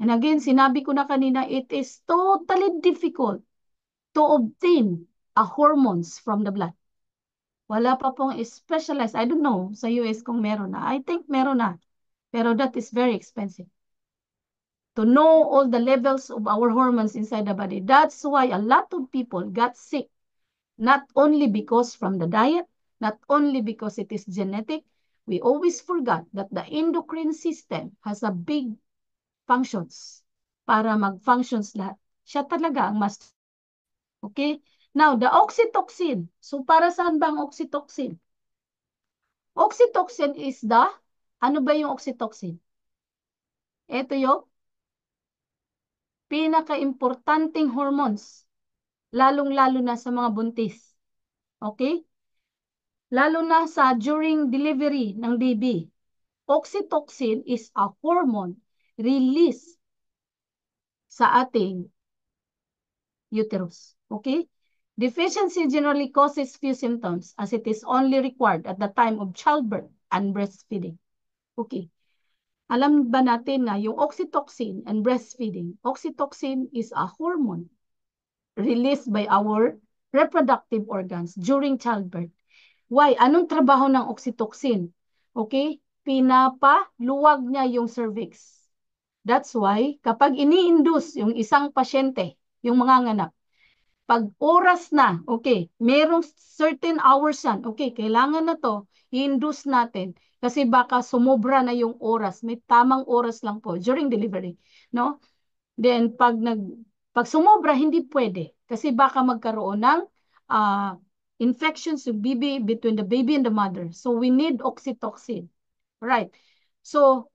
And again, sinabi ko na kanina, it is totally difficult to obtain a hormones from the blood. Wala pa pong specialized, I don't know, sa US kung meron na. I think meron na. Pero that is very expensive. To know all the levels of our hormones inside the body. That's why a lot of people got sick. Not only because from the diet, not only because it is genetic, we always forgot that the endocrine system has a big functions para mag-functions lahat. Siya talaga ang master. Okay? Now, the oxytocin. So, para saan ba ang oxytocin? Oxytocin is the, ano ba yung oxytocin? Ito yung pinaka-importanting hormones, lalong-lalo na sa mga buntis. Okay? Lalo na sa during delivery ng baby. Oxytocin is a hormone released sa ating uterus. Okay? Deficiency generally causes few symptoms as it is only required at the time of childbirth and breastfeeding. Okay. Alam ba natin na yung oxytocin and breastfeeding, oxytocin is a hormone released by our reproductive organs during childbirth. Why? Anong trabaho ng oxytocin? Okay? Pinapaluwag niya yung cervix. That's why, kapag ini-induce yung isang pasyente, yung mga nganak, Pag oras na, okay, merong certain hours yan, okay, kailangan na to, i-induce natin kasi baka sumobra na yung oras. May tamang oras lang po during delivery, no? Then pag sumobra hindi pwede kasi baka magkaroon ng infections sa baby between the baby and the mother. So we need oxytocin. Right. So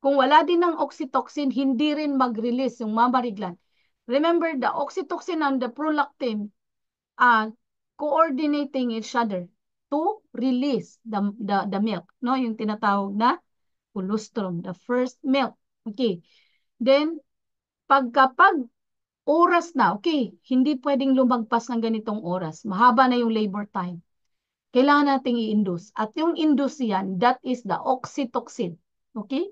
kung wala din ng oxytocin, hindi rin mag-release yung mammary gland. Remember, the oxytocin and the prolactin coordinating each other to release the milk, no? Yung tinatawag na colostrum, the first milk. Okay. Then, kapag oras na, okay, hindi pwedeng lumagpas ng ganitong oras. Mahaba na yung labor time. Kailangan nating i-induce. At yung induce yan, that is the oxytocin. Okay?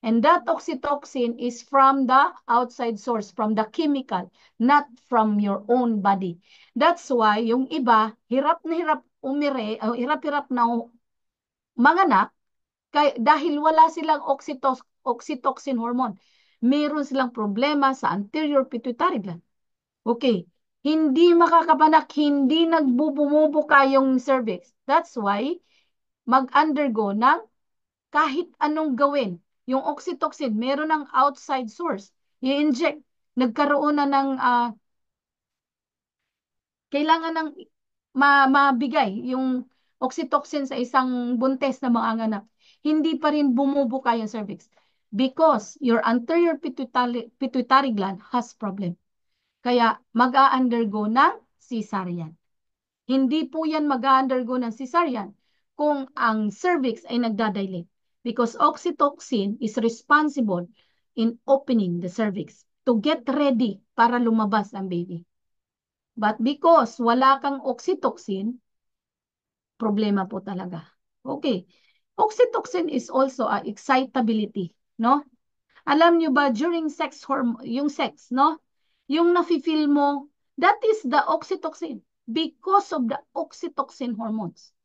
And that oxytocin is from the outside source, from the chemical, not from your own body. That's why yung iba, hirap na hirap hirap-hirap na manganak, dahil wala silang oxytocin hormone. Meron silang problema sa anterior pituitary gland. Okay. Hindi makakapanak, hindi nagbubumubuka yung cervix. That's why mag-undergo ng kahit anong gawin. Yung oxytocin, meron ng outside source. I-inject. Nagkaroon na ng, kailangan ng mabigay yung oxytocin sa isang buntes na manganganak. Hindi pa rin bumubuka yung cervix. Because your anterior pituitary gland has problem. Kaya mag-a-undergo ng cesarean. Hindi po yan mag-a-undergo ng cesarean kung ang cervix ay nagdadilate. Because oxytocin is responsible in opening the cervix to get ready para lumabas ang baby. But because wala kang oxytocin, problema po talaga. Okay. Oxytocin is also a excitability, no? Alam nyo ba, during sex hormone, yung sex, no? Yung nafe-feel mo, that is the oxytocin because of the oxytocin hormones.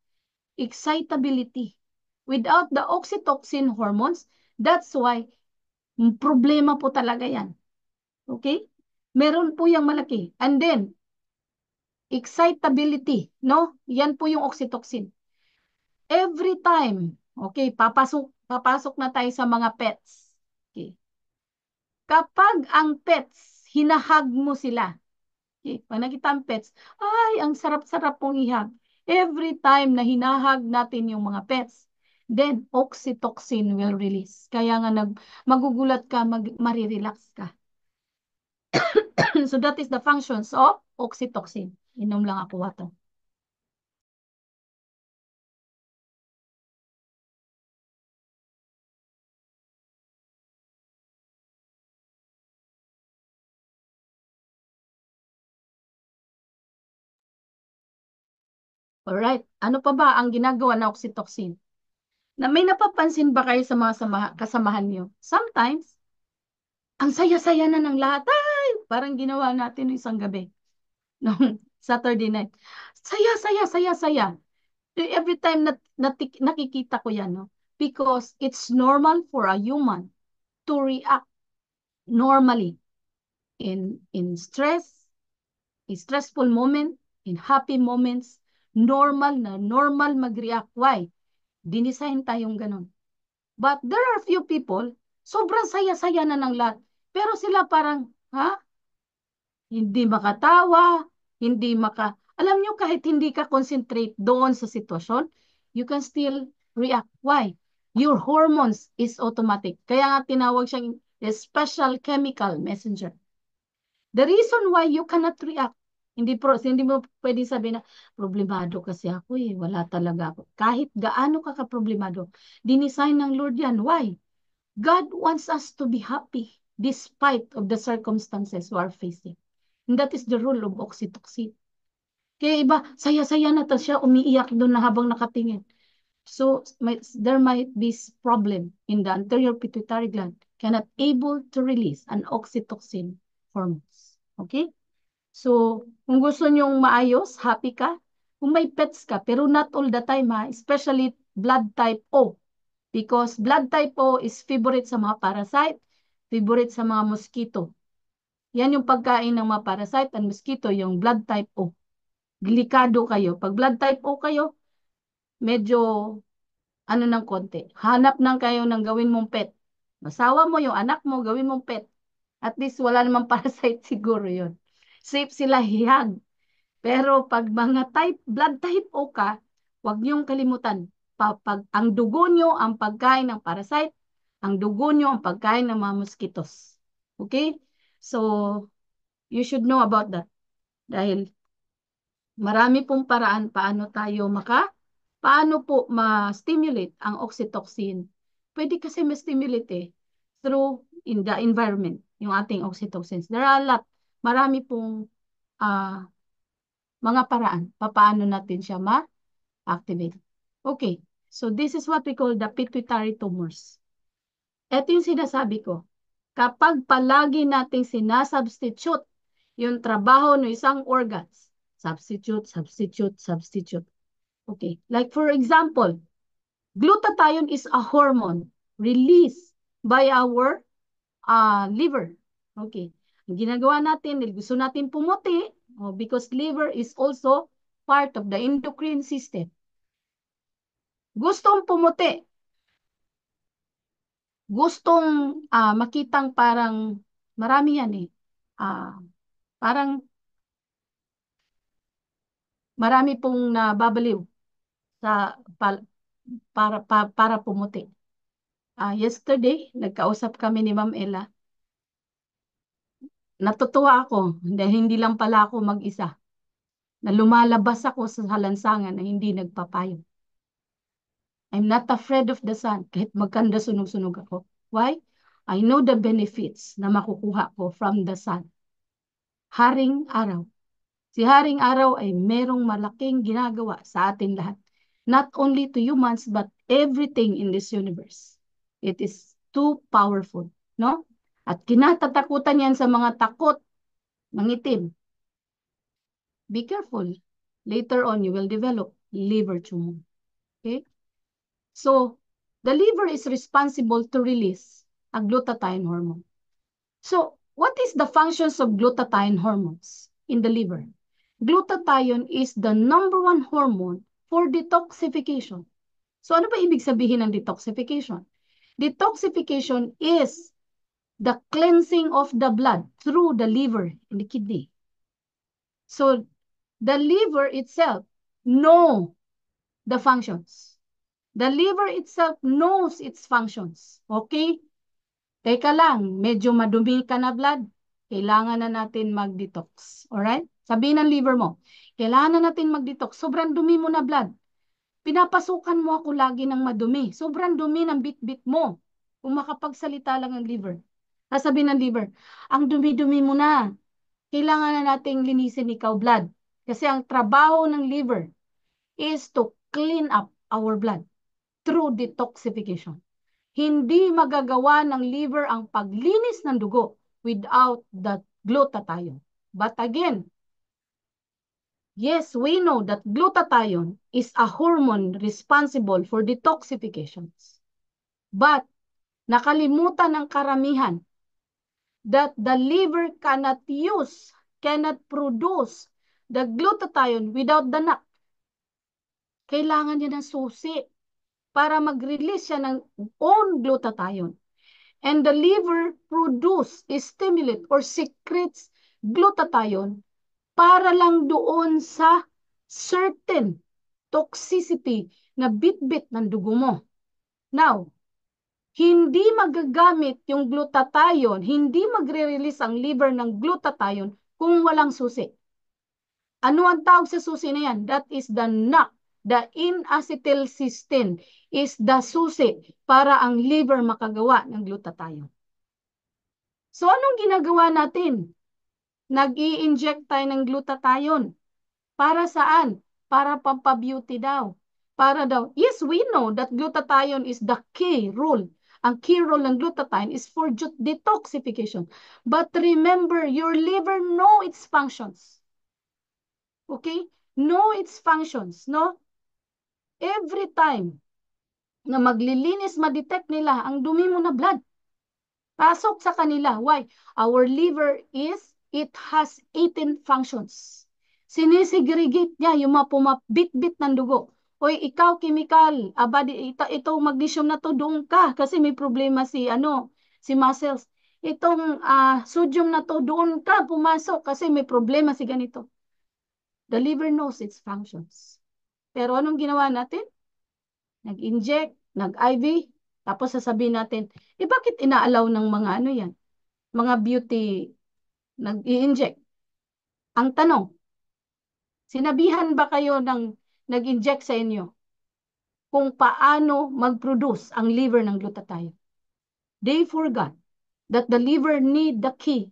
Excitability. Without the oxytocin hormones, that's why problema po talaga yan. Okay? Meron po yung malaki. And then, excitability, no? Yan po yung oxytocin. Every time, okay, papasok na tayo sa mga pets. Okay. Kapag ang pets, hinahag mo sila. Okay. Pag nakita ang pets, ay, ang sarap-sarap pong ihag. Every time na hinahag natin yung mga pets, then oxytocin will release. Kaya nga magugulat ka, marirelax ka. So that is the functions of oxytocin. Inom lang ako water. Alright, ano pa ba ang ginagawa ng oxytocin? Na may napapansin ba kayo sa mga kasamahan nyo? Sometimes, ang saya-saya na ng lahat. Ay, parang ginawa natin isang gabi. Nung Saturday night. Saya, saya, saya, saya. Every time nakikita ko yan, no? Because it's normal for a human to react normally in stress, in stressful moment, in happy moments, normal mag-react. Why? Dinisign tayong ganun. But there are few people, sobrang saya-saya na ng lahat. Pero sila parang, ha? Hindi makatawa, alam nyo, kahit hindi ka concentrate doon sa sitwasyon, you can still react. Why? Your hormones is automatic. Kaya nga tinawag siyang special chemical messenger. The reason why you cannot react, hindi mo pwedeng sabihin na, problemado kasi ako wala talaga ako. Kahit gaano ka ka-problemado, dinisign ng Lord yan. Why? God wants us to be happy despite of the circumstances we are facing. And that is the rule of oxytocin. Kaya iba, saya-saya na to siya, umiiyak doon na habang nakatingin. So, there might be problem in the anterior pituitary gland, cannot able to release an oxytocin hormones. Okay? So, kung gusto nyong maayos, happy ka, kung may pets ka, pero not all the time ha, especially blood type O. Because blood type O is favorite sa mga parasite, favorite sa mga mosquito. Yan yung pagkain ng mga parasite and mosquito, yung blood type O. Delikado kayo. Pag blood type O kayo, medyo ano ng konti. Hanap nang kayo ng gawin mong pet. Masawa mo, yung anak mo, gawin mong pet. At least wala namang parasite siguro yun. Safe sila hihag. Pero pag mga blood type O ka, huwag niyong kalimutan. Pag ang dugo niyo ang pagkain ng parasite, ang dugo niyo ang pagkain ng mga mosquitoes. Okay? So, you should know about that. Dahil marami pong paraan paano po ma-stimulate ang oxytocin. Pwede kasi ma-stimulate through in the environment, yung ating oxytocins. There are a lot. Marami pong ah, mga paraan paano natin siya ma-activate. Okay, so this is what we call the pituitary tumors. Ito yung sinasabi ko. Kapag palagi nating sinasubstitute yung trabaho ng isang organs, substitute, substitute, substitute. Okay, like for example, glutathione is a hormone released by our liver. Okay, ang ginagawa natin, gusto natin pumuti, because liver is also part of the endocrine system. Gustong pumuti, gustong makitang parang marami yan parang marami pong nababaliw sa para pumuti. Yesterday, nagkausap kami ni Ma'am Ella. Natutuwa ako dahil hindi lang pala ako mag-isa. Na lumalabas ako sa halansangan na hindi nagpapayo. I'm not afraid of the sun kahit magkanda sunog-sunog ako. Why? I know the benefits na makukuha ko from the sun. Haring araw. Si Haring Araw ay merong malaking ginagawa sa ating lahat. Not only to humans, but everything in this universe. It is too powerful, no? At kinatatakutan yan sa mga takot, mangitim. Be careful. Later on, you will develop liver tumor. Okay? So, the liver is responsible to release a glutathione hormone. So, what is the functions of glutathione hormones in the liver? Glutathione is the #1 hormone for detoxification. So ano ba ibig sabihin ng detoxification? Detoxification is the cleansing of the blood through the liver and the kidney. So the liver itself knows the functions. The liver itself knows its functions. Okay? Teka lang, medyo madumi ka na blood. Kailangan na natin mag-detox. Alright? Sabihin ng liver mo, kailangan na natin mag-detox. Sobrang dumi mo na blood. Pinapasukan mo ako lagi ng madumi. Sobrang dumi ng bit-bit mo. Kung makapagsalita lang ang liver. Sasabihin ng liver, ang dumi-dumi mo na. Kailangan na nating linisin ikaw blood. Kasi ang trabaho ng liver is to clean up our blood through detoxification. Hindi magagawa ng liver ang paglinis ng dugo without the glutathione. But again, yes, we know that glutathione is a hormone responsible for detoxifications. But nakalimutan ng karamihan that the liver cannot produce the glutathione without the NAC. Kailangan niya ng susi para mag-release siya ng own glutathione. And the liver stimulate or secretes glutathione para lang doon sa certain toxicity na bit-bit ng dugo mo. Now, hindi magagamit yung glutathione, hindi magre-release ang liver ng glutathione kung walang susi. Ano ang tawag sa susi na yan? That is the NAC. The N-acetylcysteine is the susi para ang liver makagawa ng glutathione. So, anong ginagawa natin? Nag-i-inject tayo ng glutathione. Para saan? Para pampabeauty daw. Para daw, yes, we know that glutathione is the key role. Ang key role ng glutathione is for detoxification. But remember, your liver know its functions. Okay? Know its functions, no? Every time na maglilinis, ma-detect nila ang dumi mo na blood. Pasok sa kanila. Why? Our liver it has 18 functions. Sinisegregate niya yung mga pumabit-bit ng dugo. Hoy, ikaw, chemical, ito magnesium na to, doon ka. Kasi may problema si muscles. Itong sodium na to, doon ka pumasok kasi may problema si ganito. The liver knows its functions. Pero anong ginawa natin? Nag-inject, nag-IV, tapos sasabihin natin, bakit inaalaw ng mga yan? Mga beauty, nag-i-inject. Ang tanong, sinabihan ba kayo ng nag-inject sa inyo kung paano mag-produce ang liver ng glutathione? They forgot that the liver need the key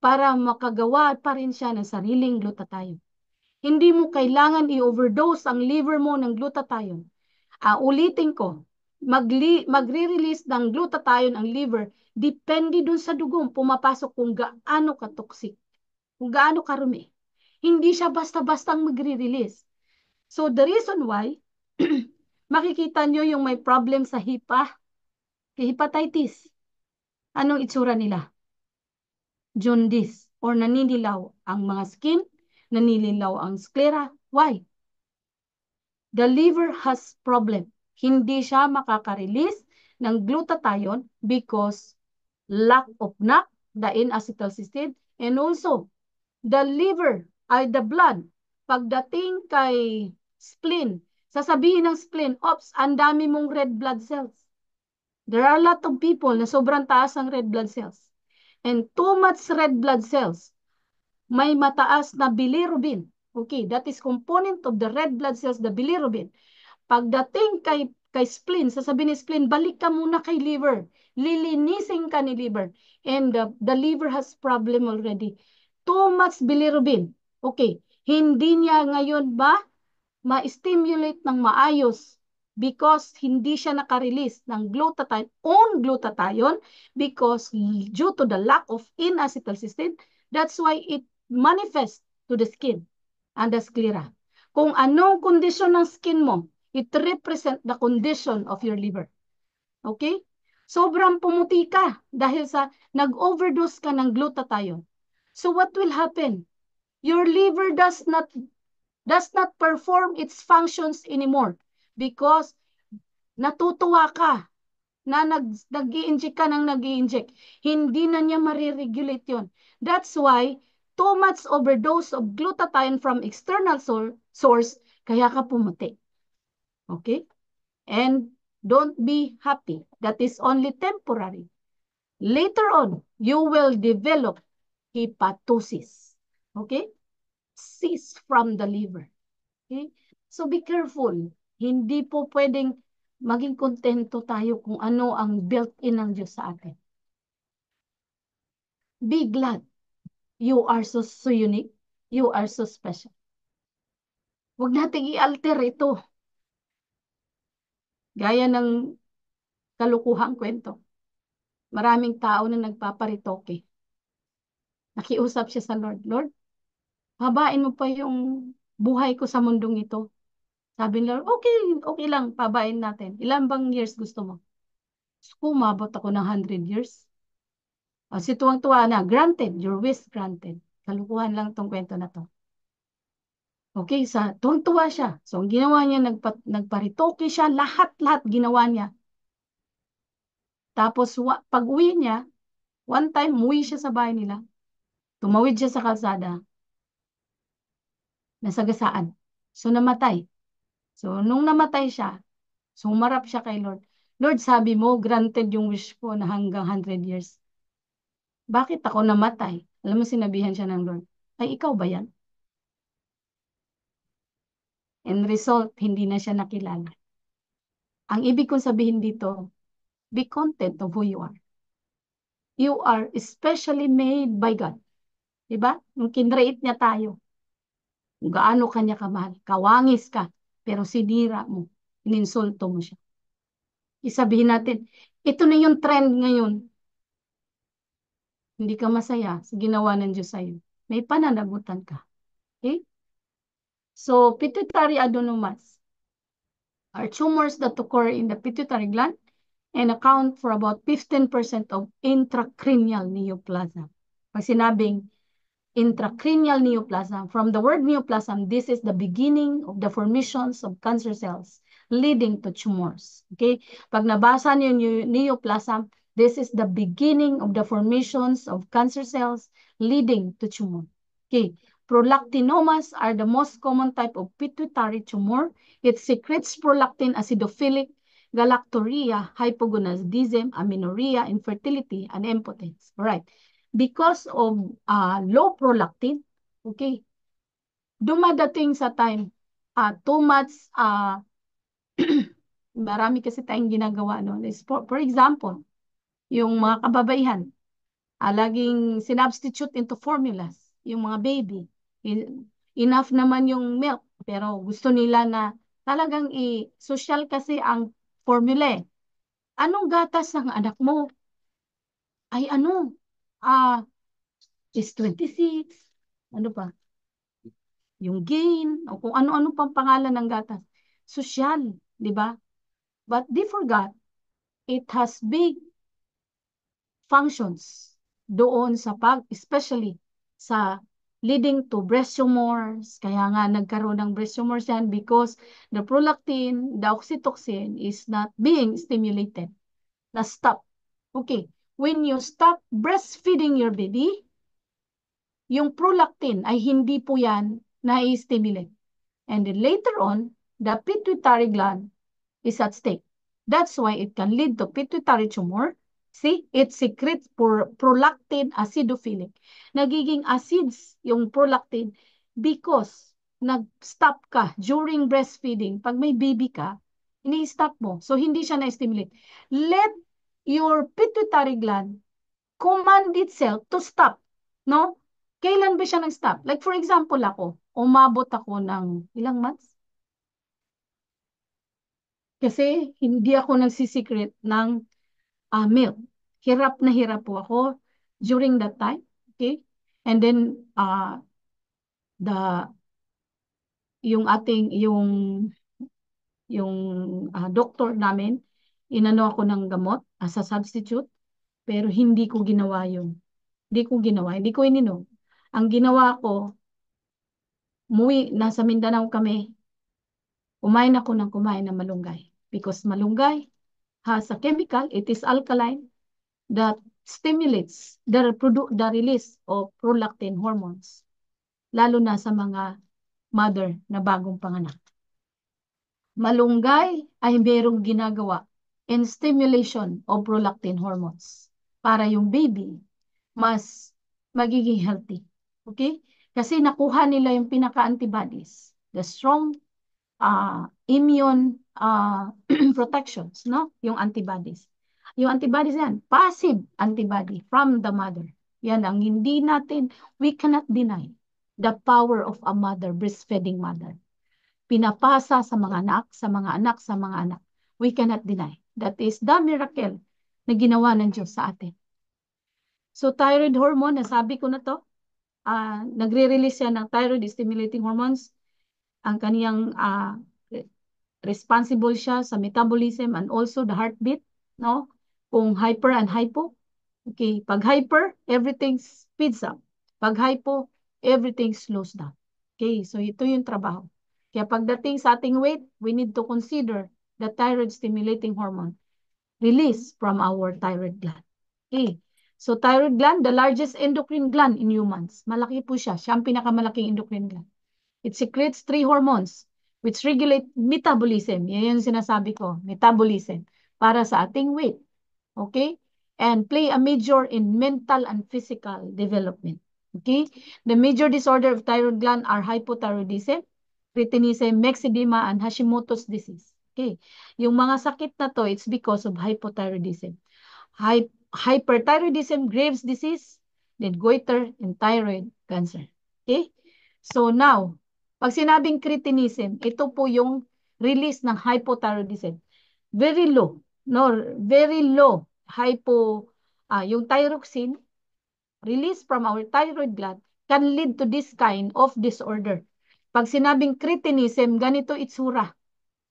para makagawa pa rin siya ng sariling glutathione. Hindi mo kailangan i-overdose ang liver mo ng glutathione. Ulitin ko, magre-release ng glutathione ang liver, depende dun sa dugong pumapasok kung gaano ka-toxic, kung gaano karumi. Hindi siya basta-bastang magre-release. So the reason why, makikita nyo yung may problem sa hepatitis. Anong itsura nila? Jaundice or naninilaw ang mga skin, naninilaw ang sclera. Why? The liver has problem. Hindi siya makaka-release ng glutathione because lack of NAC, the N-acetylcysteine, and also the liver ay the blood. Pagdating kay spleen, sasabihin ng spleen, ops, ang dami mong red blood cells. There are a lot of people na sobrang taas ang red blood cells. And too much red blood cells, may mataas na bilirubin. Okay, that is component of the red blood cells, the bilirubin. Pagdating kay spleen, sasabihin ni spleen, balik ka muna kay liver. Lilinisin ka ni liver. And the liver has problem already. Too much bilirubin. Okay, hindi niya ngayon ba ma-stimulate ng maayos because hindi siya naka-release ng glutathione because due to the lack of N-acetylcysteine, that's why it manifests to the skin and the sclera. Kung anong kondisyon ng skin mo, it represent the condition of your liver. Okay? Sobrang pumuti ka dahil sa nag-overdose ka ng glutathione. So what will happen? Your liver does not perform its functions anymore because natutuwa ka na nag-i-inject ka ng nag-i-inject. Hindi na niya mariregulate yon. That's why too much overdose of glutathione from external source, kaya ka pumuti. Okay? And don't be happy. That is only temporary. Later on, you will develop hepatosis. Okay? Cyst from the liver. Okay? So be careful. Hindi po pwedeng maging kontento tayo kung ano ang built-in ng Diyos sa atin. Be glad. You are so unique. You are so special. Huwag nating i-alter ito. Gaya ng kalukuhang kwento. Maraming tao na nagpaparitoke. Nakiusap siya sa Lord. Lord, habain mo pa yung buhay ko sa mundong ito. Sabi ni Lord, okay lang, pabain natin. Ilan bang years gusto mo? Umabot ako ng 100 years. Si tuwang-tuwa na, granted, your wish granted. Kalukuhan lang tong kwento na to. Okay, tuwang-tuwa siya. So, ang ginawa niya, nagparitoke siya, lahat-lahat ginawa niya. Tapos, pag-uwi niya, one time, umuwi siya sa bahay nila. Tumawid siya sa kalsada. Nasagasaan. So, namatay. So, nung namatay siya, sumarap siya kay Lord. Lord, sabi mo, granted yung wish ko na hanggang 100 years. Bakit ako namatay? Alam mo, sinabihan siya ng Lord, ay, ikaw ba yan? And result, hindi na siya nakilala. Ang ibig kong sabihin dito, be content of who you are. You are especially made by God. Diba? Nung kinreate niya tayo, kung gaano kanya kamahal, kawangis ka, pero sinira mo, ininsulto mo siya. Isabihin natin, ito na yung trend ngayon. Hindi ka masaya sa ginawa ng Diyos sa'yo. May pananagutan ka. Okay? So, pituitary adenomas are tumors that occur in the pituitary gland and account for about 15% of intracranial neoplasm. Pag sinabing intracranial neoplasm, from the word neoplasm, this is the beginning of the formations of cancer cells leading to tumors. Okay? Pag nabasa niyo yung neoplasm, this is the beginning of the formations of cancer cells leading to tumor. Okay. Prolactinomas are the most common type of pituitary tumor. It secretes prolactin, acidophilic galactorrhea, hypogonadism, amenorrhea, infertility, and impotence. All right. Because of low prolactin, okay, dumadating sa time, too much, marami kasi tayong ginagawa, no? For example, yung mga kababaihan, laging sinubstitute into formulas, yung mga baby. Enough naman yung milk, pero gusto nila na talagang social kasi ang formula. Anong gatas ng anak mo? Ay ano? Is 26. Ano pa? Yung gain, o kung ano-ano pang pangalan ng gatas. Social, di ba? But they forgot, it has big functions doon sa especially sa leading to breast tumors. Kaya nga nagkaroon ng breast tumors yan because the prolactin, the oxytocin is not being stimulated. Na-stop. Okay. When you stop breastfeeding your baby, yung prolactin ay hindi po yan na-stimulate. And then later on, the pituitary gland is at stake. That's why it can lead to pituitary tumor. See, it secretes prolactin acidophilic. Nagiging acids yung prolactin because nag-stop ka during breastfeeding. Pag may baby ka, ini-stop mo. So, hindi siya na-stimulate. Let your pituitary gland command itself to stop. No? Kailan ba siya nag-stop? Like for example ako, umabot ako ng ilang months? Kasi hindi ako nagsisikret ng milk. Hirap na hirap po ako during that time. Okay? And then, the, yung ating, yung doctor namin, inano ako ng gamot as a substitute, pero hindi ko ginawa yun. Hindi ko ininom. Ang ginawa ko, nasa Mindanao kami, kumain ako ng malunggay. Because malunggay has a chemical, it is alkaline, that stimulates the release of prolactin hormones, lalo na sa mga mother na bagong panganak. Malunggay ay merong ginagawa in stimulation of prolactin hormones para yung baby mas magiging healthy. Okay? Kasi nakuha nila yung pinaka-antibodies, the strong immune protections, no? Yung antibodies. Yung antibodies yan, passive antibody from the mother. Yan ang hindi natin, we cannot deny the power of a mother, breastfeeding mother. Pinapasa sa mga anak, sa mga anak, sa mga anak. We cannot deny. That is the miracle na ginawa ng Diyos sa atin. So thyroid hormone, nasabi ko na to, nagre-release yan ng thyroid stimulating hormones. Ang kaniyang responsible siya sa metabolism and also the heartbeat, no? Kung hyper and hypo. Okay, pag hyper, everything speeds up. Pag hypo, everything slows down. Okay, so ito yung trabaho. Kaya pagdating sa ating weight, we need to consider the thyroid stimulating hormone released from our thyroid gland. Okay, so thyroid gland, the largest endocrine gland in humans. Malaki po siya. Siya ang pinakamalaking endocrine gland. It secretes 3 hormones which regulate metabolism. Yan yung sinasabi ko, metabolism, para sa ating weight. Okay? And play a major in mental and physical development. Okay? The major disorder of thyroid gland are hypothyroidism, cretinism, myxedema, and Hashimoto's disease. Okay? Yung mga sakit na to, it's because of hypothyroidism. Hyperthyroidism, Graves' disease, then goiter, and thyroid cancer. Okay? So now, pag sinabing cretinism, ito po yung release ng hypothyroidism. Very low, no? Very low yung thyroxine released from our thyroid gland can lead to this kind of disorder. Pag sinabing cretinism, ganito itsura.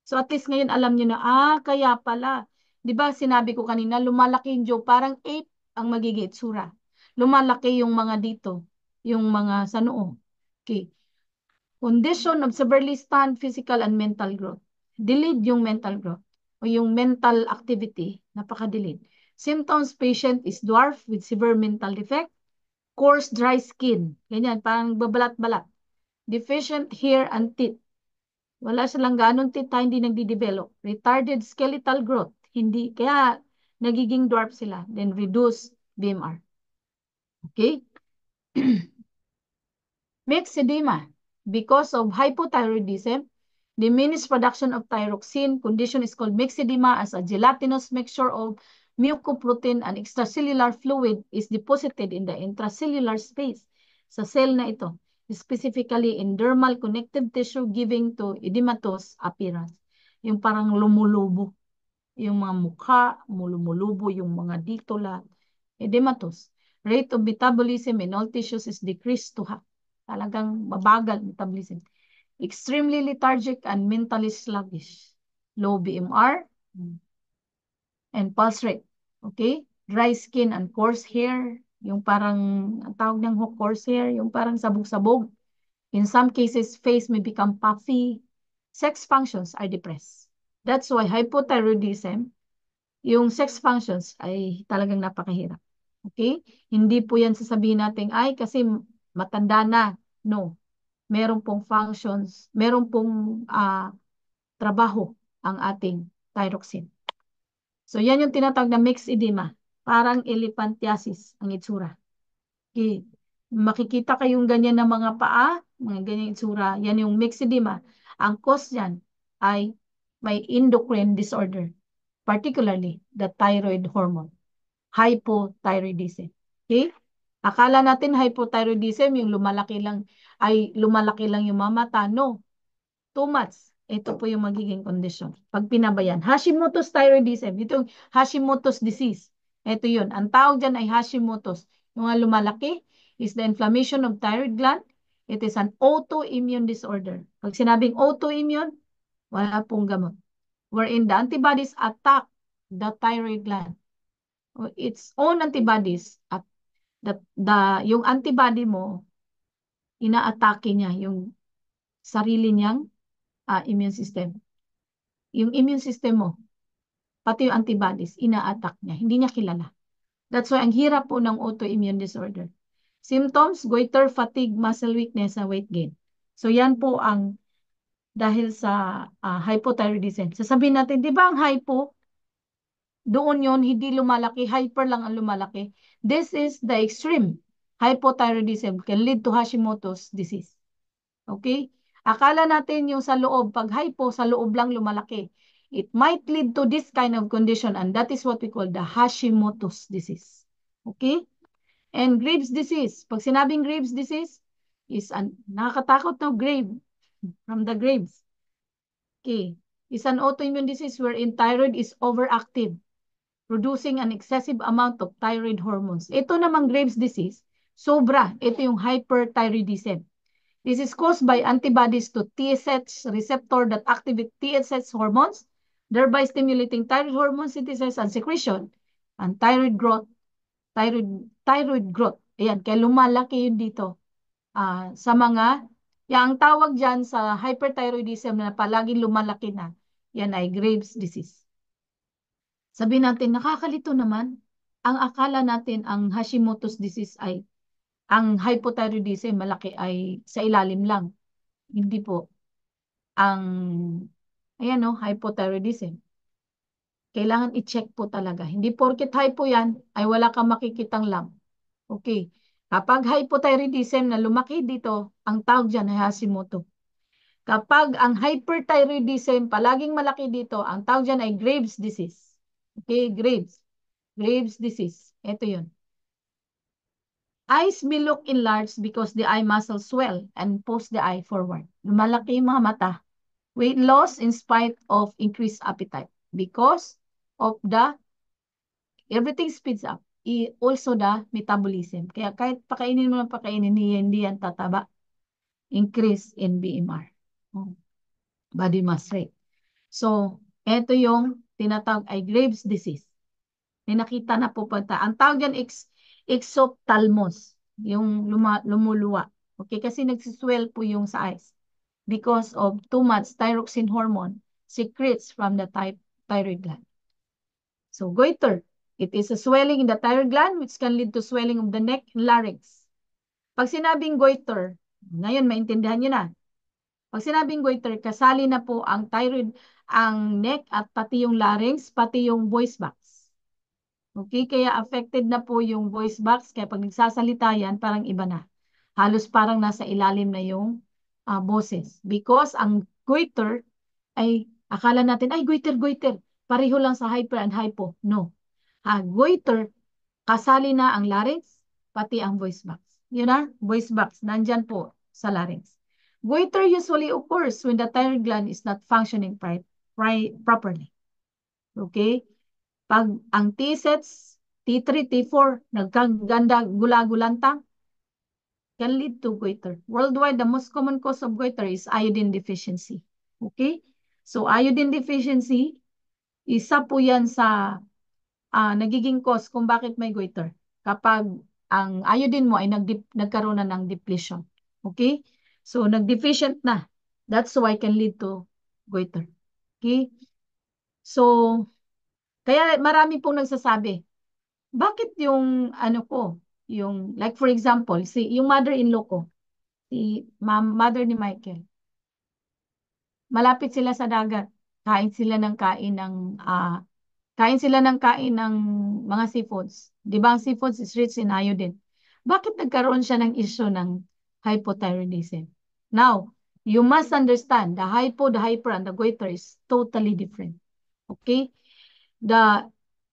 So at least ngayon alam niyo na, kaya pala, Di ba sinabi ko kanina, lumalaki yung jaw, parang ape ang magiging itsura. Lumalaki yung mga dito, yung mga sa noo. Okay. Condition of severely stunned physical and mental growth. Delayed yung mental growth o yung mental activity, napaka-delayed. Symptoms, patient is dwarf with severe mental defect, coarse dry skin, ganyan, parang babalat-balat. Deficient hair and teeth. Wala silang ganong teeth, hindi nagdi-develop. Retarded skeletal growth, hindi, kaya nagiging dwarf sila. Then reduced BMR. Okay? Myxedema. Because of hypothyroidism, diminished production of thyroxine, condition is called myxedema as a gelatinous mixture of mucoprotein and extracellular fluid is deposited in the intracellular space sa cell na ito, specifically in dermal connective tissue giving to edematous appearance. Yung parang lumulubo, yung mga mukha, lumulubo yung mga dito lahat. Edematous. Rate of metabolism in all tissues is decreased to half. Talagang mabagal metabolism. Extremely lethargic and mentally sluggish. Low BMR and pulse rate. Okay? Dry skin and coarse hair. Yung parang, ang tawag ng coarse hair, yung parang sabog-sabog. In some cases, face may become puffy. Sex functions are depressed. That's why hypothyroidism, yung sex functions ay talagang napakahirap. Okay? Hindi po yan sasabihin natin, ay kasi matanda na. No. Meron pong functions, meron pong trabaho ang ating thyroxine. So yan yung tinatawag na mixed edema. Parang elephantiasis ang itsura. Okay. Makikita kayong ganyan na mga paa, mga ganyan itsura. Yan yung mixed edema. Ang cause yan ay may endocrine disorder, particularly the thyroid hormone, hypothyroidism. Okay? Akala natin hypothyroidism, yung lumalaki lang yung mamata. No. Too much. Ito po yung magiging kondisyon. Pag pinabayan. Hashimoto's thyroidism. Ito yung Hashimoto's disease. Ito yun. Ang tawag dyan ay Hashimoto's. Yung lumalaki is the inflammation of thyroid gland. It is an autoimmune disorder. Pag sinabing autoimmune, wala pong gamot. Wherein the antibodies attack the thyroid gland. Its own antibodies at yung antibody mo, inaatake niya yung sarili niyang immune system. Yung immune system mo, pati yung antibodies, ina-attack niya. Hindi niya kilala. That's why ang hirap po ng autoimmune disorder. Symptoms, goiter, fatigue, muscle weakness, and weight gain. So yan po ang dahil sa hypothyroidism. Sasabihin natin, di ba ang hypo, doon yon hindi lumalaki, hyper lang ang lumalaki. This is the extreme. Hypothyroidism can lead to Hashimoto's disease. Okay? Akala natin yung sa loob, pag hypo, sa loob lang lumalaki. It might lead to this kind of condition and that is what we call the Hashimoto's disease. Okay? And Graves' disease. Pag sinabing Graves' disease, is nakakatakot na grave, from the graves. Okay. Is an autoimmune disease wherein thyroid is overactive, producing an excessive amount of thyroid hormones. Ito namang Graves' disease, sobra. Ito yung hyperthyroidism. This is caused by antibodies to TSH receptor that activate TSH hormones, thereby stimulating thyroid hormone synthesis and secretion, and thyroid growth. Thyroid growth. Ayan, kaya lumalaki yun dito. Sa mga, ang tawag dyan sa hyperthyroidism na palaging lumalaki na, yan ay Graves' disease. Sabihin natin, nakakalito naman, ang akala natin ang Hashimoto's disease ay, ang hypothyroidism malaki ay sa ilalim lang. Hindi po. Ayan o, hypothyroidism. Kailangan i-check po talaga. Hindi porket hypo yan, ay wala kang makikitang lump. Okay. Kapag hypothyroidism na lumaki dito, ang tawag dyan ay Hashimoto. Kapag ang hyperthyroidism palaging malaki dito, ang tawag dyan ay Graves' disease. Okay, Graves' disease. Ito yun. Eyes may look enlarged because the eye muscles swell and push the eye forward. Lumalaki yung mga mata. Weight loss in spite of increased appetite because of everything speeds up. Also the metabolism. Kaya kahit pakainin mo ng pakainin, hindi yan tataba. Increase in BMR. Body mass rate. So, ito yung tinatawag ay Graves' disease. May nakita na po pa. Ang tawag yan exophthalmos, yung lumuluwa. Okay, kasi nagsiswell po yung sa eyes because of too much thyroxine hormone secretes from the thyroid gland. So, goiter. It is a swelling in the thyroid gland which can lead to swelling of the neck and larynx. Pag sinabing goiter, ngayon maintindihan nyo na. Pag sinabing goiter, kasali na po ang thyroid, ang neck at pati yung larynx, pati yung voice box. Okay, kaya affected na po yung voice box, kaya pag nagsasalita yan, parang iba na. Halos parang nasa ilalim na yung boses. Because ang goiter ay, akala natin, ay goiter, goiter. Pareho lang sa hyper and hypo. No. Goiter, kasali na ang larynx, pati ang voice box. Yun na, voice box, nandyan po sa larynx. Goiter usually occurs when the thyroid gland is not functioning properly. Okay? Pag ang T-sets, T3, T4, nagkaganda, gula-gulantang, can lead to goiter. Worldwide, the most common cause of goiter is iodine deficiency. Okay? So, iodine deficiency, isa po yan sa nagiging cause kung bakit may goiter. Kapag ang iodine mo ay nagkaroon na ng depletion. Okay? So, nag-deficient na. That's why can lead to goiter. Okay? So, kaya marami pong nagsasabi, bakit yung ano ko, yung, like for example, yung mother-in-law ko, si mother ni Michael, malapit sila sa dagat, kain sila ng mga seafoods. Di ba ang seafoods is rich in iodine? Bakit nagkaroon siya ng issue ng hypothyroidism? Now, you must understand the hypo, the hyper, and the goiter is totally different. Okay?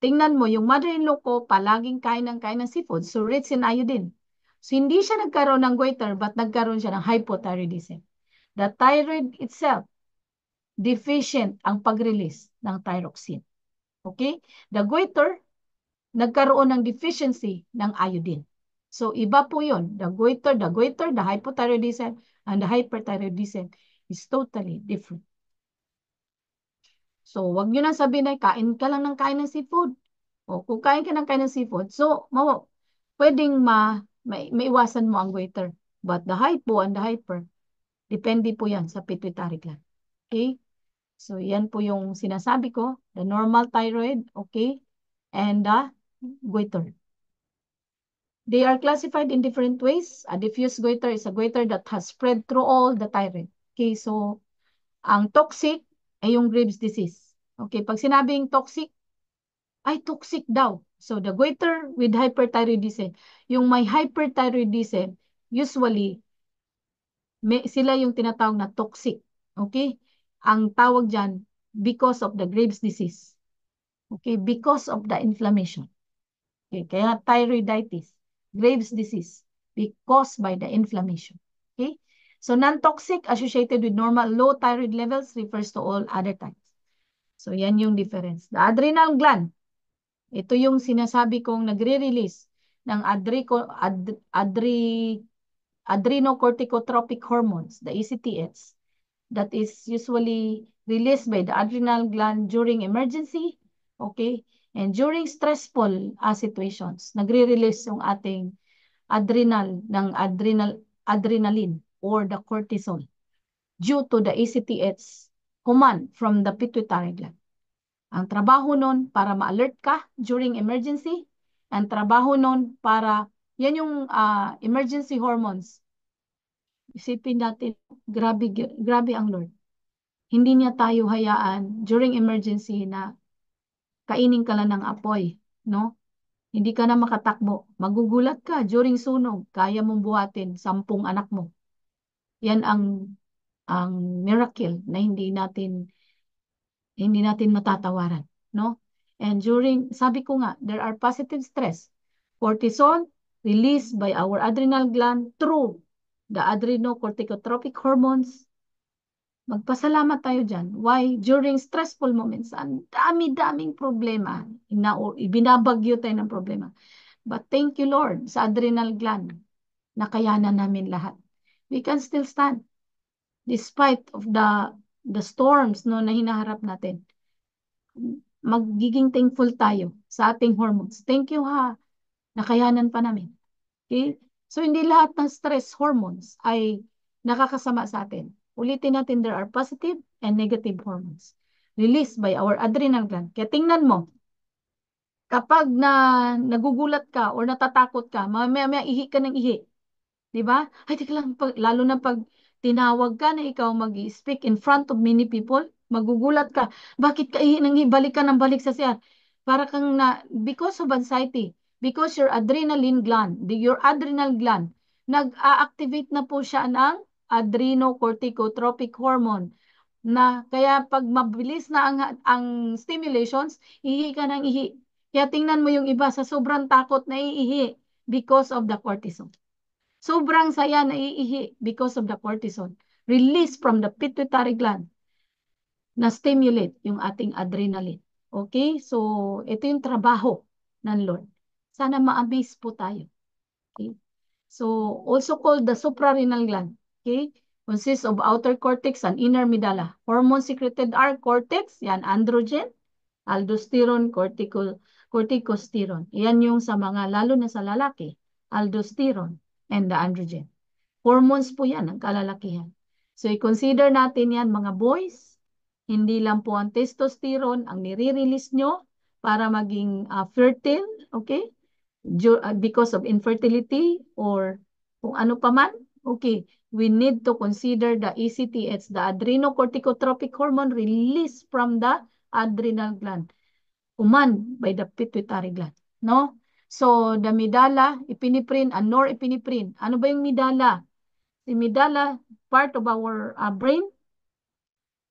Tingnan mo, yung mother-in-law ko, palaging kain ng seafood, so rich in iodine. So, hindi siya nagkaroon ng goiter, but nagkaroon siya ng hypothyroidism. The thyroid itself, deficient ang pag-release ng thyroxine. Okay? The goiter, nagkaroon ng deficiency ng iodine. So, iba po yun. The goiter, the hypothyroidism, and the hyperthyroidism is totally different. So, wag nyo nang sabihin na kain ka lang ng kain ng seafood. O, kung kain ka ng kain ng seafood, so, pwedeng maiwasan mo ang goiter. But the hypo and the hyper, depende po yan sa pituitary gland. Okay? So, yan po yung sinasabi ko. The normal thyroid, okay? And the goiter. They are classified in different ways. A diffuse goiter is a goiter that has spread through all the thyroid. Okay, so, ang toxic ay yung Graves' disease. Okay, pag sinabing toxic, ay toxic daw. So, the goiter with hyperthyroidism, yung may hyperthyroidism, usually, sila yung tinatawag na toxic. Okay? Ang tawag dyan, because of the Graves' disease. Okay? Because of the inflammation. Okay? Kaya thyroiditis, Graves' disease, caused by the inflammation. Okay? So, non-toxic associated with normal low thyroid levels refers to all other types. So, yan yung difference. The adrenal gland, ito yung sinasabi kong nagre-release ng adrenocorticotropic hormones, the ACTH, that is usually released by the adrenal gland during emergency, okay? And during stressful situations, nagre-release yung ating adrenaline or the cortisol due to the ACTH command from the pituitary gland. Ang trabaho nun para ma-alert ka during emergency. Ang trabaho nun para, yan yung emergency hormones. Isipin natin, grabe ang Lord. Hindi niya tayo hayaan during emergency na kainin ka lang ng apoy, no? Hindi ka na makatakbo. Magugulat ka during sunog. Kaya mong buhatin 10 anak mo. Yan ang miracle na hindi natin matatawaran, no? And sabi ko nga, there are positive stress. Cortisol released by our adrenal gland through the adrenocorticotropic hormones. Magpasalamat tayo dyan. Why? During stressful moments, ang dami-daming problema. Ibinabagyo tayo ng problema. But thank you, Lord, sa adrenal gland. Nakayanan namin lahat. We can still stand. Despite of the storms no, na hinaharap natin. magiging thankful tayo sa ating hormones. Thank you ha, nakayanan pa namin. Okay? So, hindi lahat ng stress hormones ay nakakasama sa atin. Ulitin natin, there are positive and negative hormones released by our adrenal gland. Kaya tingnan mo, kapag nagugulat ka or natatakot ka, mamaya ihi ka ng ihi. Di ba? Ay, teka lang, lalo na pag tinawag ka na ikaw mag-speak in front of many people, magugulat ka. Bakit ka ihi ng ihi? Balik ka ng balik sa CR. Para kang because of anxiety, because your adrenal gland, nag-a-activate na po siya ng adrenocorticotropic hormone na kaya pag mabilis na ang stimulations, ihi ka ng ihi. Kaya tingnan mo yung iba sa sobrang takot na iihi because of the cortisol. Sobrang saya na iihi because of the cortisol. Release from the pituitary gland na stimulate yung ating adrenaline. Okay? So, ito yung trabaho ng Lord. Sana ma-amaze po tayo. Okay? So, also called the suprarenal gland. Okay? Consists of outer cortex and inner medulla. Hormone secreted are cortex, yan, androgen, aldosterone, corticosterone. Yan yung sa mga, lalo na sa lalaki, aldosterone and the androgen. Hormones po yan, ang kalalakihan. So, i-consider natin yan, mga boys, hindi lang po ang testosterone ang nire-release nyo para maging fertile, okay? Because of infertility or kung ano pa man, okay, we need to consider the ACTH, the adrenocorticotropic hormone released from the adrenal gland, command by the pituitary gland, no? So, the medulla, epinephrine, and norepinephrine. Ano ba yung medulla? Si medulla, part of our brain,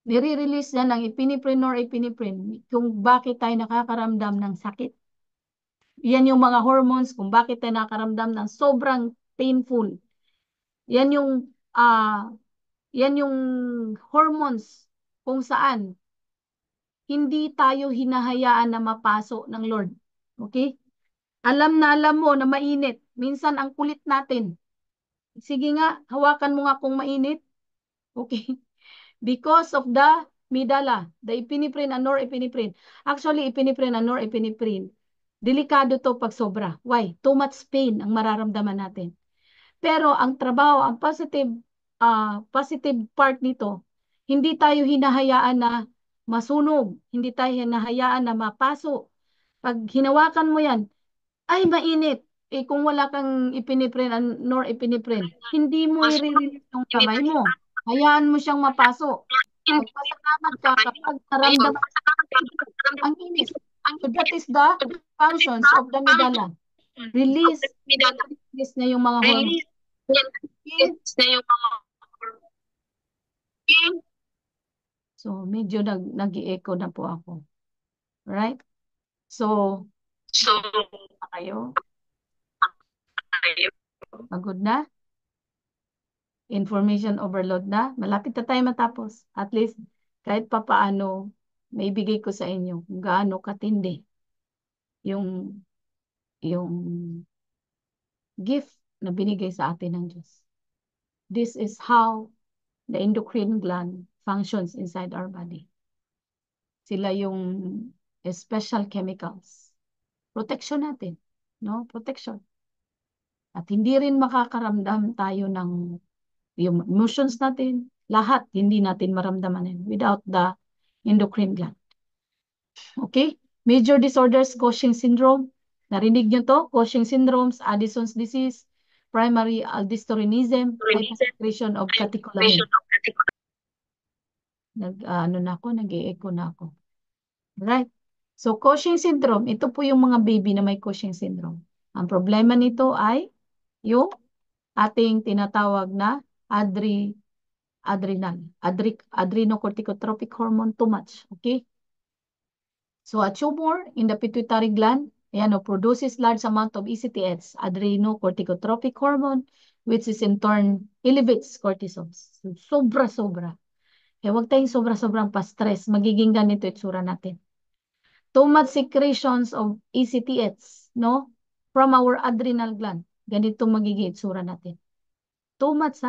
nire-release na ng epinephrine, norepinephrine, kung bakit tayo nakakaramdam ng sakit. Yan yung mga hormones kung bakit tayo nakakaramdam ng sobrang painful. Yan yung hormones kung saan hindi tayo hinahayaan na mapaso ng Lord. Okay? Alam mo na mainit. Minsan ang kulit natin. Sige nga, hawakan mo nga kung mainit. Okay? Because of the medulla, the epinephrine and norepinephrine. Actually, epinephrine and norepinephrine, delikado to pag sobra. Why? Too much pain ang mararamdaman natin. Pero ang trabaho, ang positive part nito, hindi tayo hinahayaan na masunog, hindi tayo hinahayaan na mapaso. Pag hinawakan mo yan, ay mainit. Eh kung wala kang epinephrine nor epinephrine, hindi mo i-release yung kamay mo. Hayaan mo siyang mapaso. Magpasalamat ka kapag naramdaman ang inis. So that is the functions of the medulla. Release na yung mga hormones. So, medyo nag-i-echo na po ako. Right? So, kayo? Pagod na? Information overload na? Malapit na tayo matapos. At least, kahit papaano, may bigay ko sa inyo kung gaano katindi yung gift na binigay sa atin ng Diyos. This is how the endocrine gland functions inside our body. Sila yung special chemicals. Protection natin. No? Protection. At hindi rin makakaramdam tayo ng yung emotions natin. Lahat hindi natin maramdaman yun without the endocrine gland. Okay? Major disorders, Cushing syndrome. Narinig nyo to? Cushing syndromes, Addison's disease, primary aldosteronism, hypersecretion of catecholamine. Nag-e-echo na ako. Right? So, Cushing syndrome, ito po yung mga baby na may Cushing syndrome. Ang problema nito ay yung ating tinatawag na adrenocorticotropic hormone too much. Okay? So, a tumor in the pituitary gland, produces large amount of ACTH, adrenocorticotropic hormone, which is in turn elevates cortisol. So, sobra-sobra. Kaya huwag tayong sobra-sobrang pa-stress. Magiging ganito itsura natin. Too much secretions of ACTH, no? From our adrenal gland. Ganito magiging itsura natin. Too much,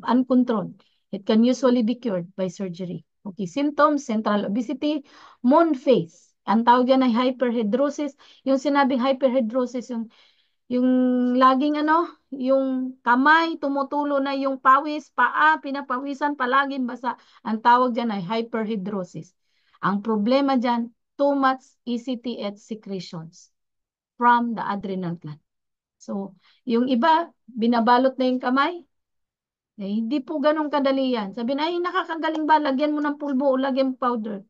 uncontrolled. It can usually be cured by surgery. Okay, symptoms, central obesity, moon face. Ang tawag yan ay hyperhidrosis. Yung sinabing hyperhidrosis, yung laging yung kamay, tumutulo na yung pawis, paa, pinapawisan, palaging basa. Ang tawag dyan ay hyperhidrosis. Ang problema dyan, too much ECTH secretions from the adrenal gland. So, yung iba, binabalot na yung kamay, hindi po ganun kadali yan. Sabi na, ay, nakakagaling ba? Lagyan mo ng pulbo o lagyan mo powder.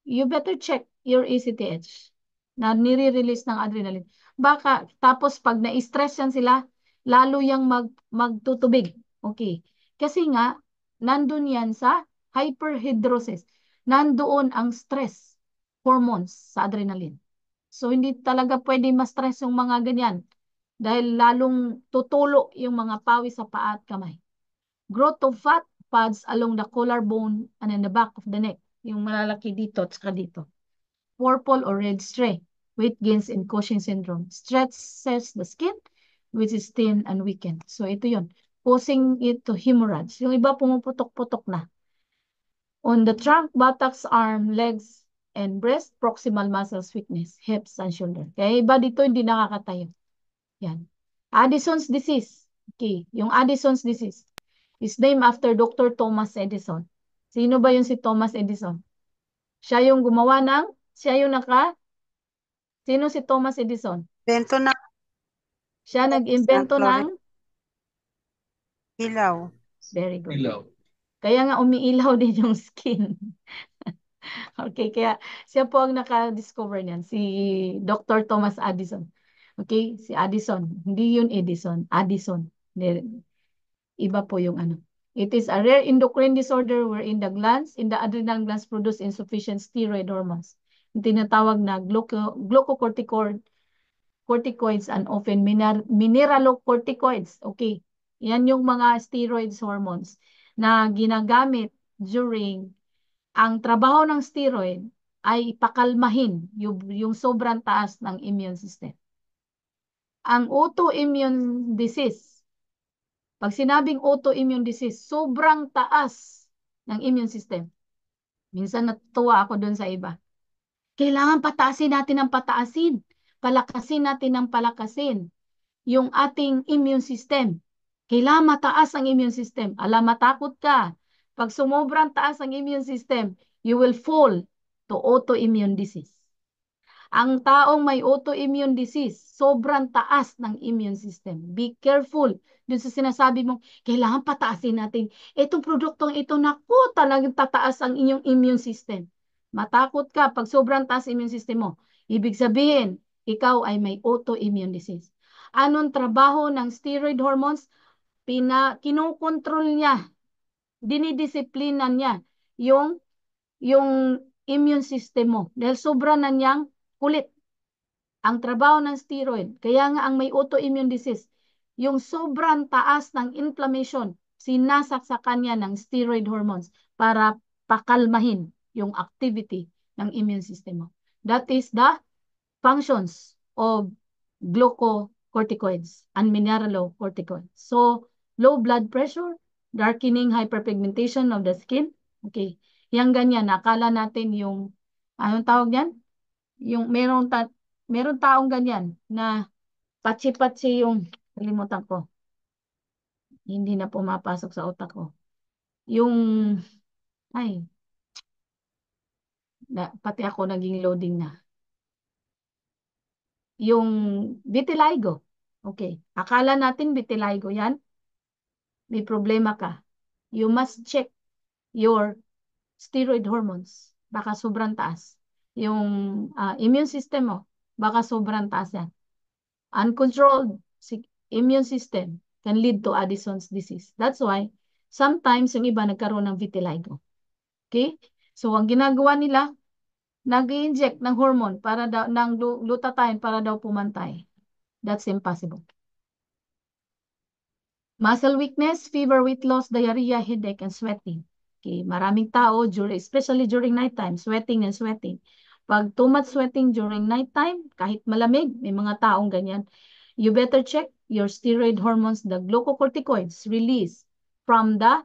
You better check your ECTH na nire-release ng adrenaline. Baka, tapos pag na-stress yan sila, lalo yang magtutubig. Okay. Kasi nga, nandun yan sa hyperhidrosis. Nandoon ang stress hormones sa adrenaline. So, hindi talaga pwede ma-stress yung mga ganyan dahil lalong tutulo yung mga pawis sa paa at kamay. Growth of fat pads along the collarbone and in the back of the neck. Yung malalaki dito at saka dito. Purple or red stray. Weight gains in Cushing syndrome. Stretches the skin, which is thin and weakened. So ito yun. Causing it to hemorrhage. Yung iba pumuputok-putok na. On the trunk, buttocks, arm, legs, and breast, proximal muscles weakness, hips, and shoulder. Kaya iba dito hindi nakakatayo. Yan. Addison's disease. Okay. Yung Addison's disease is named after Dr. Thomas Edison. Sino ba yung si Thomas Edison? Siya yung gumawa siya yung sino si Thomas Edison? Bento na Siya nag-imbento ng, ilaw. very good. Kaya nga umiilaw din yung skin. Okay, kaya siya po ang naka-discover niyan, si Dr. Thomas Addison. Okay, si Addison. Hindi yun Edison, Addison. Iba po yung It is a rare endocrine disorder wherein the glands in the adrenal glands produce insufficient steroid hormones. Yung tinatawag na glucocorticoids and often mineralocorticoids. Okay. Yan yung mga steroids hormones na ginagamit during ang trabaho ng steroid ay pakalmahin yung sobrang taas ng immune system. Ang autoimmune disease, pag sinabing autoimmune disease, sobrang taas ng immune system. Minsan natutuwa ako dun sa iba. Kailangan pataasin natin ng pataasin. Palakasin natin ng palakasin yung ating immune system. Kailangan mataas ang immune system. Alam, matakot ka. Pag sumobrang taas ang immune system, you will fall to autoimmune disease. Ang taong may autoimmune disease, sobrang taas ng immune system. Be careful dun sa sinasabi mo, kailangan pataasin natin. Itong produktong ito, naku, talagang tataas ang inyong immune system. Matakot ka pag sobrang taas immune system mo. Ibig sabihin, ikaw ay may autoimmune disease. Anong trabaho ng steroid hormones? Kinokontrol niya, dinidisiplina niya yung immune system mo. Dahil sobra na niyang kulit ang trabaho ng steroid. Kaya nga ang may autoimmune disease, yung sobrang taas ng inflammation, sinasaksakan niya ng steroid hormones para pakalmahin yung activity ng immune system mo. That is the functions of glucocorticoids and mineralocorticoids. So, low blood pressure, darkening hyperpigmentation of the skin. Okay. Yang ganyan, nakala natin yung, anong tawag yan? Yung meron taong ganyan na patsi-patsi yung, kalimutan ko. Hindi na pumapasok sa utak ko. Yung, pati ako naging loading na. Yung vitiligo. Okay. Akala natin vitiligo yan. May problema ka. You must check your steroid hormones. Baka sobrang taas. Yung immune system mo, baka sobrang taas yan. Uncontrolled immune system can lead to Addison's disease. That's why, sometimes yung iba nagkaroon ng vitiligo. Okay? So, ang ginagawa nila, nag-i-inject ng hormone para daw, ng glutathione para daw pumantay. That's impossible. Muscle weakness, fever, weight loss, diarrhea, headache, and sweating. Okay, maraming tao, especially during nighttime, sweating and sweating. Pag too much sweating during nighttime, kahit malamig, may mga taong ganyan. You better check your steroid hormones, the glucocorticoids released from the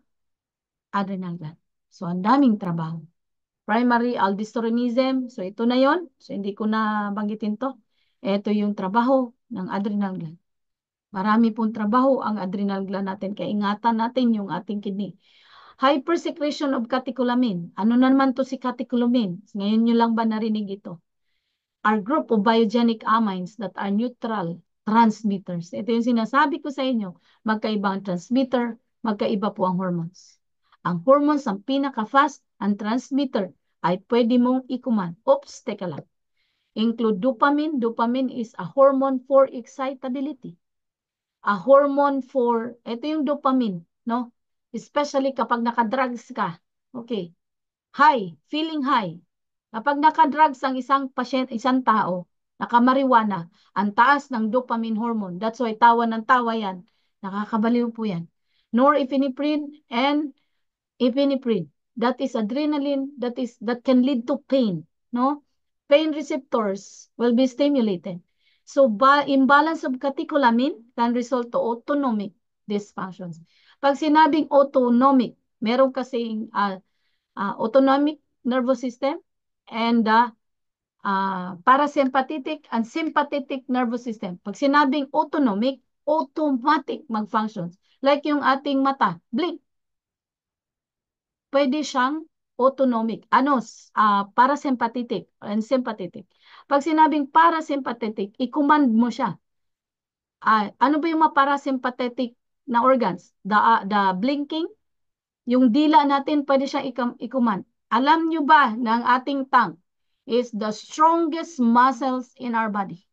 adrenal gland. So, ang daming trabaho primary aldosteronism. So, ito na yon. So, hindi ko na banggitin to. Ito yung trabaho ng adrenal gland. Marami pong trabaho ang adrenal gland natin. Kaya ingatan natin yung ating kidney. Hypersecretion of catecholamine. Ano naman to si catecholamine? Ngayon nyo lang ba narinig ito? Are group of biogenic amines that are neutral transmitters. Ito yung sinasabi ko sa inyo. Magkaiba ang transmitter, magkaiba po ang hormones. Ang hormones, ang pinaka-fast, ang transmitter ay pwede mong ikuman. Oops, teka lang. Include dopamine. Dopamine is a hormone for excitability. A hormone for, ito yung dopamine, no? Especially kapag nakadrugs ka. Okay. High, feeling high. Kapag nakadrugs ang isang tao, nakamariwana, ang taas ng dopamine hormone. That's why tawa ng tawa yan. Nakakabaliw po yan. Norepinephrine and epinephrine. That is adrenaline that can lead to pain, no? Pain receptors will be stimulated. So, imbalance of catecholamine can result to autonomic dysfunctions. Pag sinabing autonomic, meron kasing autonomic nervous system and the parasympathetic and sympathetic nervous system. Pag sinabing autonomic, automatic mag-functions. Like yung ating mata, blink. Pwede siyang autonomic. Ano? Parasympathetic and sympathetic. Pag sinabing parasympathetic, i-command mo siya. Ano ba yung mga parasympathetic na organs? The blinking, yung dila natin, pwede siyang i-command. Alam nyo ba na ang ating tongue is the strongest muscles in our body?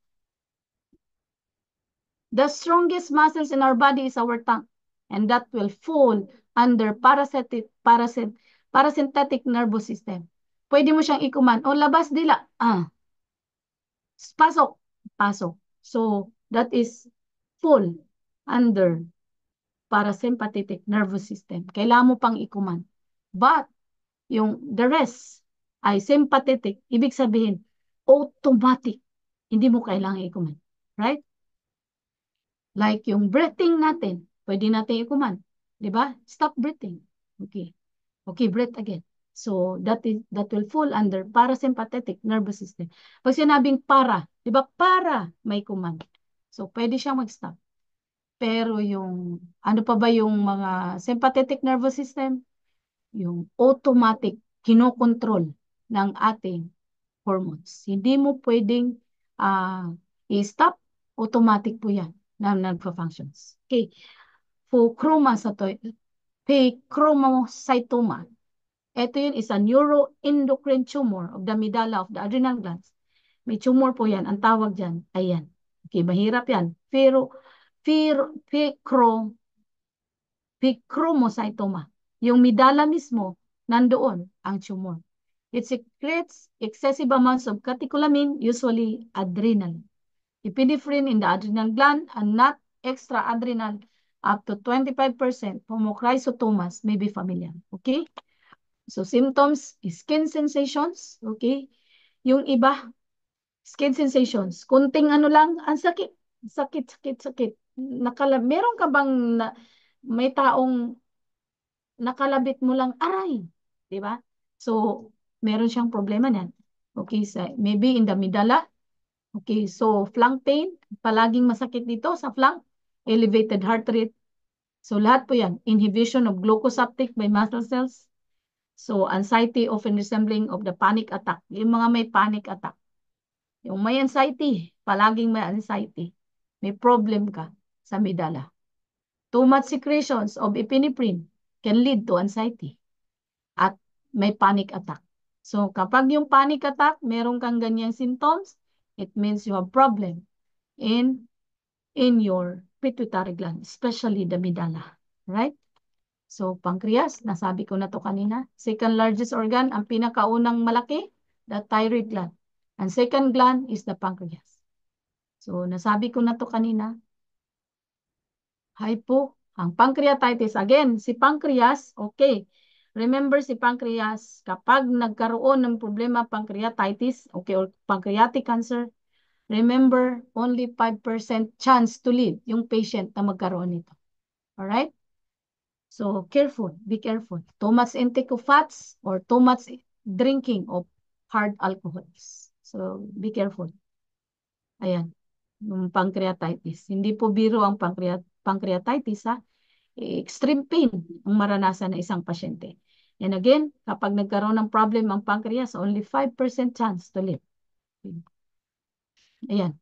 The strongest muscles in our body is our tongue. And that will fall under parasympathetic nervous system. Pwede mo siyang i-command. O, labas dila. Pasok. Pasok. So, that is full under parasympathetic nervous system. Kailangan mo pang i-command. But, the rest ay sympathetic. Ibig sabihin, automatic. Hindi mo kailangan i-command. Right? Like yung breathing natin, pwede natin i-command. Diba? Stop breathing. Okay. Okay, breathe again. So, that will fall under parasympathetic nervous system. Pag sinabing para, diba? Para may command. So, pwede siyang mag-stop. Pero ano pa ba yung mga sympathetic nervous system? Yung automatic, kinokontrol ng ating hormones. Hindi mo pwedeng i-stop, automatic po yan na nagpa-functions. Okay. Pheochromocytoma. Ito yun is a neuroendocrine tumor of the medulla of the adrenal glands. May tumor po yan. Ang tawag dyan, ayan. Okay, mahirap yan. Pheochromocytoma. Yung medulla mismo, nandoon ang tumor. It secretes excessive amounts of catecholamine, usually adrenal. Epinephrine in the adrenal gland and not extra-adrenal up to 25%. Pheochromocytomas may be familiar. Okay? So, symptoms, skin sensations. Okay? Yung iba, skin sensations. Kunting ano lang, ang sakit. Sakit. Meron ka bang may taong nakalabit mo lang, aray. Diba? So, meron siyang problema niyan. Okay, maybe in the medulla. Okay, so flank pain, palaging masakit dito sa flank, elevated heart rate. So lahat po yan, inhibition of glucose uptake by muscle cells. So anxiety often resembling of the panic attack. Yung mga may panic attack. Yung may anxiety, palaging may anxiety. May problem ka sa medulla. Too much secretions of epinephrine can lead to anxiety at may panic attack. So kapag yung panic attack, meron kang ganyang symptoms, it means you have problem in your pituitary gland, especially the medulla. Right? So, pancreas, nasabi ko na to kanina. Second largest organ, ang pinakaunang malaki, the thyroid gland. And second gland is the pancreas. So, nasabi ko na to kanina. Ang pancreatitis. Again, si pancreas, okay. Remember si pancreas, kapag nagkaroon ng problema pancreatitis, okay, or pancreatic cancer, remember, only 5% chance to live yung patient na magkaroon nito. Alright? So, careful. Be careful. Too much intake of fats or too much drinking of hard alcohols. So, be careful. Ayan, yung pancreatitis. Hindi po biro ang pancreatitis, ha? Extreme pain ang maranasan ng isang pasyente. And again, kapag nagkaroon ng problem ang pancreas, only 5% chance to live. Ayan.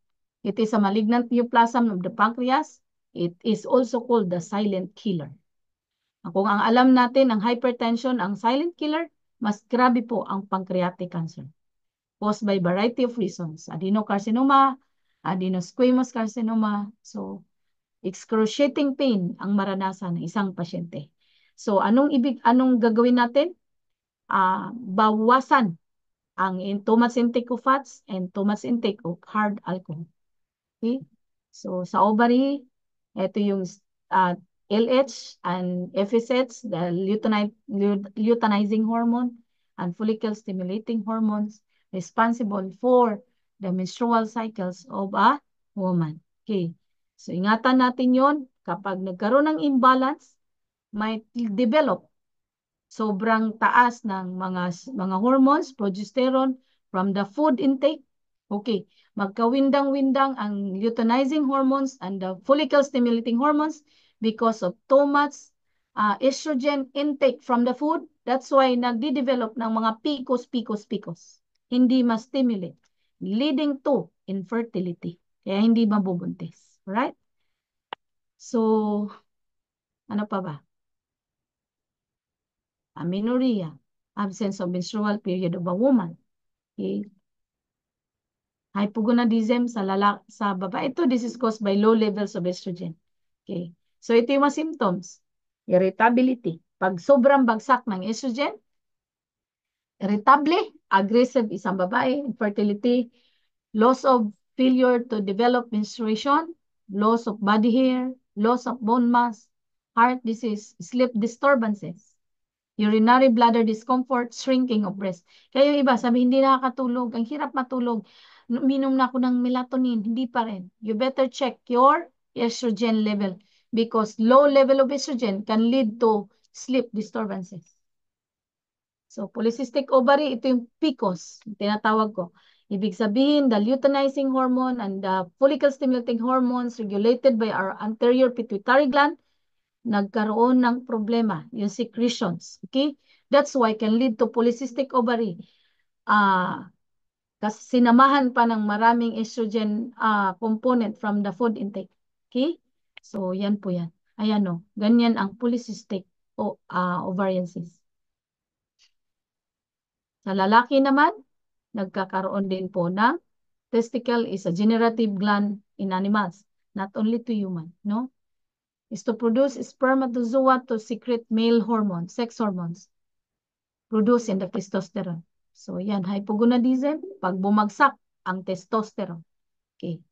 It is a malignant neoplasm of the pancreas. It is also called the silent killer. Kung ang alam natin, ang hypertension, ang silent killer, mas grabe po ang pancreatic cancer. Caused by variety of reasons. Adenocarcinoma, adenosquamous carcinoma. So, excruciating pain ang maranasan ng isang pasyente. So, anong gagawin natin? Bawasan ang too much intake of fats and too much intake of hard alcohol. Okay? So, sa ovary, ito yung LH and FSH, the luteinizing hormone and follicle stimulating hormones responsible for the menstrual cycles of a woman. Okay. So, ingatan natin yon kapag nagkaroon ng imbalance, might develop sobrang taas ng mga hormones, progesterone from the food intake. Okay, magkawindang-windang ang luteinizing hormones and the follicle stimulating hormones because of too much estrogen intake from the food. That's why nagdi-develop ng mga PCOS. Hindi ma-stimulate, leading to infertility. Kaya hindi mabubuntis. Alright? So, ano pa ba? Amenorrhea, absence of menstrual period of a woman. Okay. Hypogonadism sa babae. Ito, this is caused by low levels of estrogen. Okay. So, ito yung mga symptoms. Irritability. Pag sobrang bagsak ng estrogen, irritable, aggressive isang babae, infertility, loss of failure to develop menstruation, loss of body hair, loss of bone mass, heart disease, sleep disturbances, urinary bladder discomfort, shrinking of breast. Kaya yung iba, sabi, hindi nakakatulog, ang hirap matulog, minom na ako ng melatonin, hindi pa rin. You better check your estrogen level because low level of estrogen can lead to sleep disturbances. So, polycystic ovary, ito yung PCOS, tinatawag ko. Ibig sabihin, the luteinizing hormone and the follicle stimulating hormones regulated by our anterior pituitary gland, nagkaroon ng problema, yung secretions. Okay? That's why can lead to polycystic ovary. Kasi sinamahan pa ng maraming estrogen component from the food intake. Okay? So, yan po yan. Ayan o. Ganyan ang polycystic ovarian cyst. Sa lalaki naman, nagkakaroon din po ng testicle is a generative gland in animals, not only to human, no? Is to produce spermatozoa to secrete male hormones, sex hormones, produced in the testosterone. So, yan, hypogonadism, pag bumagsak ang testosterone. Okay.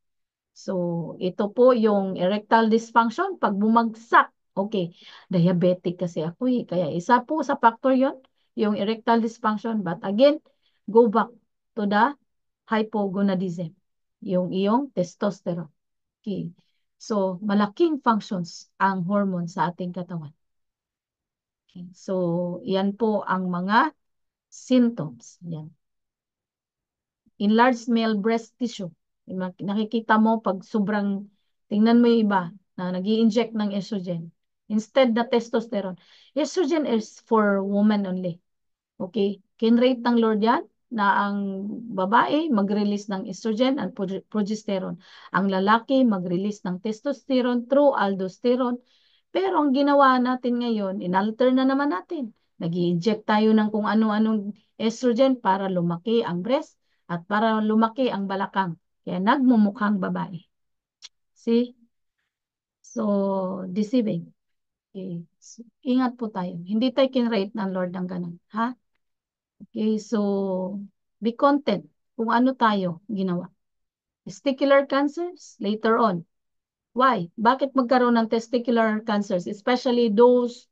So, ito po yung erectile dysfunction, pag bumagsak, okay, diabetic kasi ako eh. Kaya isa po sa factor yon yung erectile dysfunction. But again, go back to the hypogonadism, yung iyong testosterone. Okay. So, malaking functions ang hormone sa ating katawan. Okay. So, yan po ang mga symptoms. Yan. Enlarged male breast tissue. Nakikita mo pag sobrang, tingnan mo yung iba na nag-i-inject ng estrogen. Instead na testosterone. Estrogen is for women only. Okay? Kinrate ng Lord yan na ang babae mag-release ng estrogen and progesterone. Ang lalaki mag-release ng testosterone through aldosterone. Pero ang ginawa natin ngayon, inalter na naman natin. Nag-i-inject tayo ng kung ano-anong estrogen para lumaki ang breast at para lumaki ang balakang. Kaya nagmumukhang babae. See? So, deceiving. Okay. So, ingat po tayo. Hindi tayo kinrate ng Lord ng ganun. Ha? Okay, so be content kung ano tayo ginawa. Testicular cancers, later on. Why? Bakit magkaroon ng testicular cancers? Especially those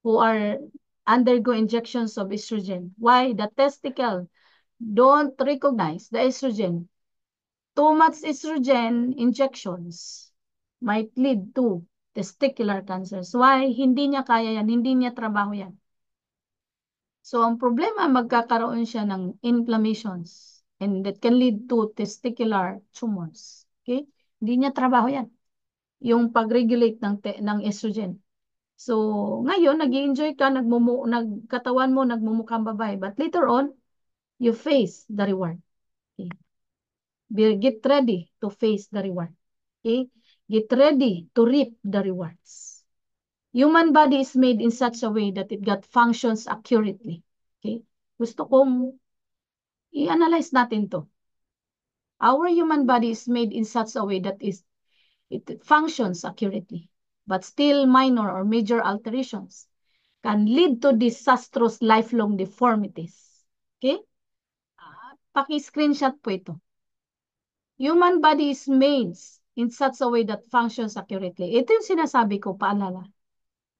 who are undergo injections of estrogen. Why? The testicle don't recognize the estrogen. Too much estrogen injections might lead to testicular cancers. Why? Hindi niya kaya yan. Hindi niya trabaho yan. So, ang problema, magkakaroon siya ng inflammations and that can lead to testicular tumors. Okay? Hindi niya trabaho yan. Yung pag-regulate ng estrogen. So, ngayon, nag-i-enjoy ka, katawan mo, nagmumukhang babae. But later on, you face the reward. Okay? Get ready to face the reward. Okay? Get ready to reap the rewards. Human body is made in such a way that it got functions accurately. Okay? Gusto kong i-analyze natin to. Our human body is made in such a way that it functions accurately, but still minor or major alterations can lead to disastrous lifelong deformities. Okay? Paki-screenshot po ito. Human body is made in such a way that functions accurately. Ito yung sinasabi ko, paalala.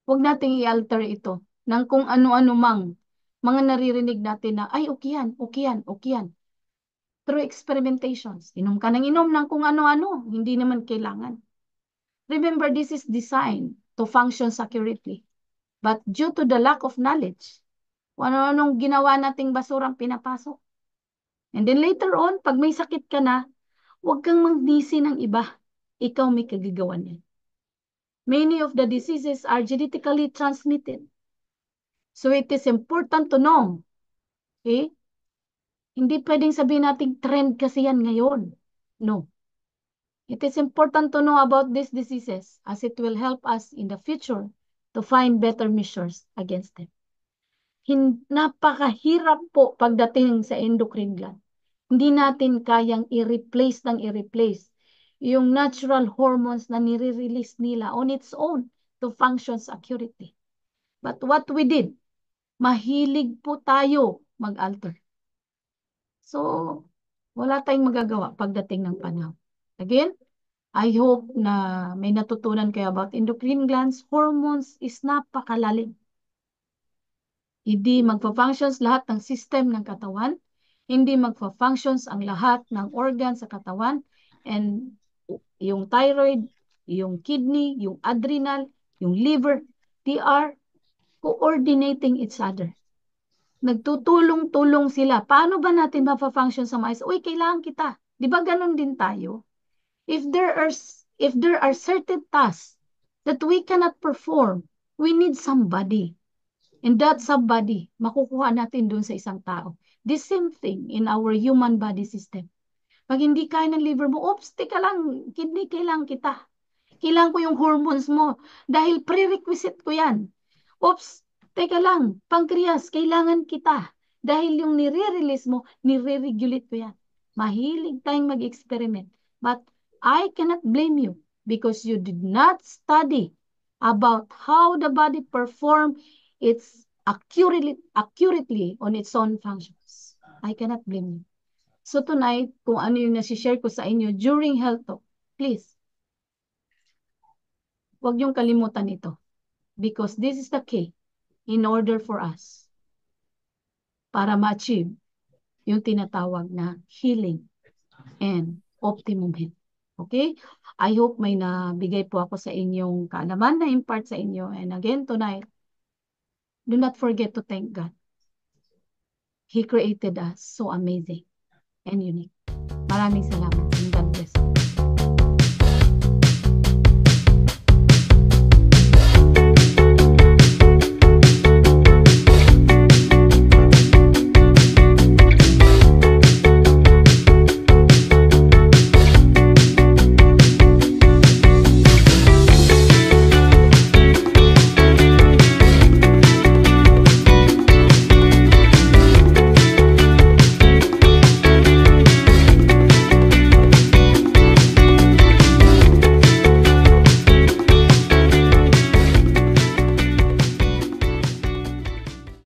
Huwag nating i-alter ito ng kung ano-ano mang mga naririnig natin na, ay, okay yan, okay yan, okay yan. Through experimentations. Inom ka ng inom ng kung ano-ano. Hindi naman kailangan. Remember, this is designed to function accurately. But due to the lack of knowledge, kung ano-anong ginawa nating basurang pinapasok. And then later on, pag may sakit ka na, huwag kang magnisi ng iba. Ikaw may kagagawan yan. Many of the diseases are genetically transmitted. So it is important to know. Okay? Hindi pwedeng sabihin nating trend kasi yan ngayon. No. It is important to know about these diseases as it will help us in the future to find better measures against them. Napakahirap po pagdating sa endocrine gland. Hindi natin kayang i-replace yung natural hormones na nire-release nila on its own to functions accurately. But what we did, mahilig po tayo mag-alter. So, wala tayong magagawa pagdating ng panahon. Again, I hope na may natutunan kayo about endocrine glands. Hormones is napakalalim. Hindi magpa-functions lahat ng system ng katawan. Hindi magpa-functions ang lahat ng organs sa katawan. And yung thyroid, yung kidney, yung adrenal, yung liver, they are coordinating each other. Nagtutulong-tulong sila. Paano ba natin mapa-function sa mais? Uy, kailangan kita. Di ba ganun din tayo? If there are certain tasks that we cannot perform, we need somebody. And that somebody, makukuha natin dun sa isang tao. The same thing in our human body system. Pag hindi kaya ng liver mo, oops, teka lang, kidney, kailangan kita. Kailangan ko yung hormones mo dahil prerequisite ko yan. Oops, teka lang, pancreas, kailangan kita. Dahil yung nire-release mo, nire-regulate ko yan. Mahilig tayong mag-experiment. But I cannot blame you because you did not study about how the body performs its accurately on its own functions. I cannot blame you. So tonight, kung ano yung nasi-share ko sa inyo during health talk, please, huwag yung kalimutan ito. Because this is the key in order for us para ma-achieve yung tinatawag na healing and optimum health. Okay? I hope may nabigay po ako sa inyong kaalaman na impart sa inyo. And again, tonight, do not forget to thank God. He created us so amazing and unique. Maraming salamat.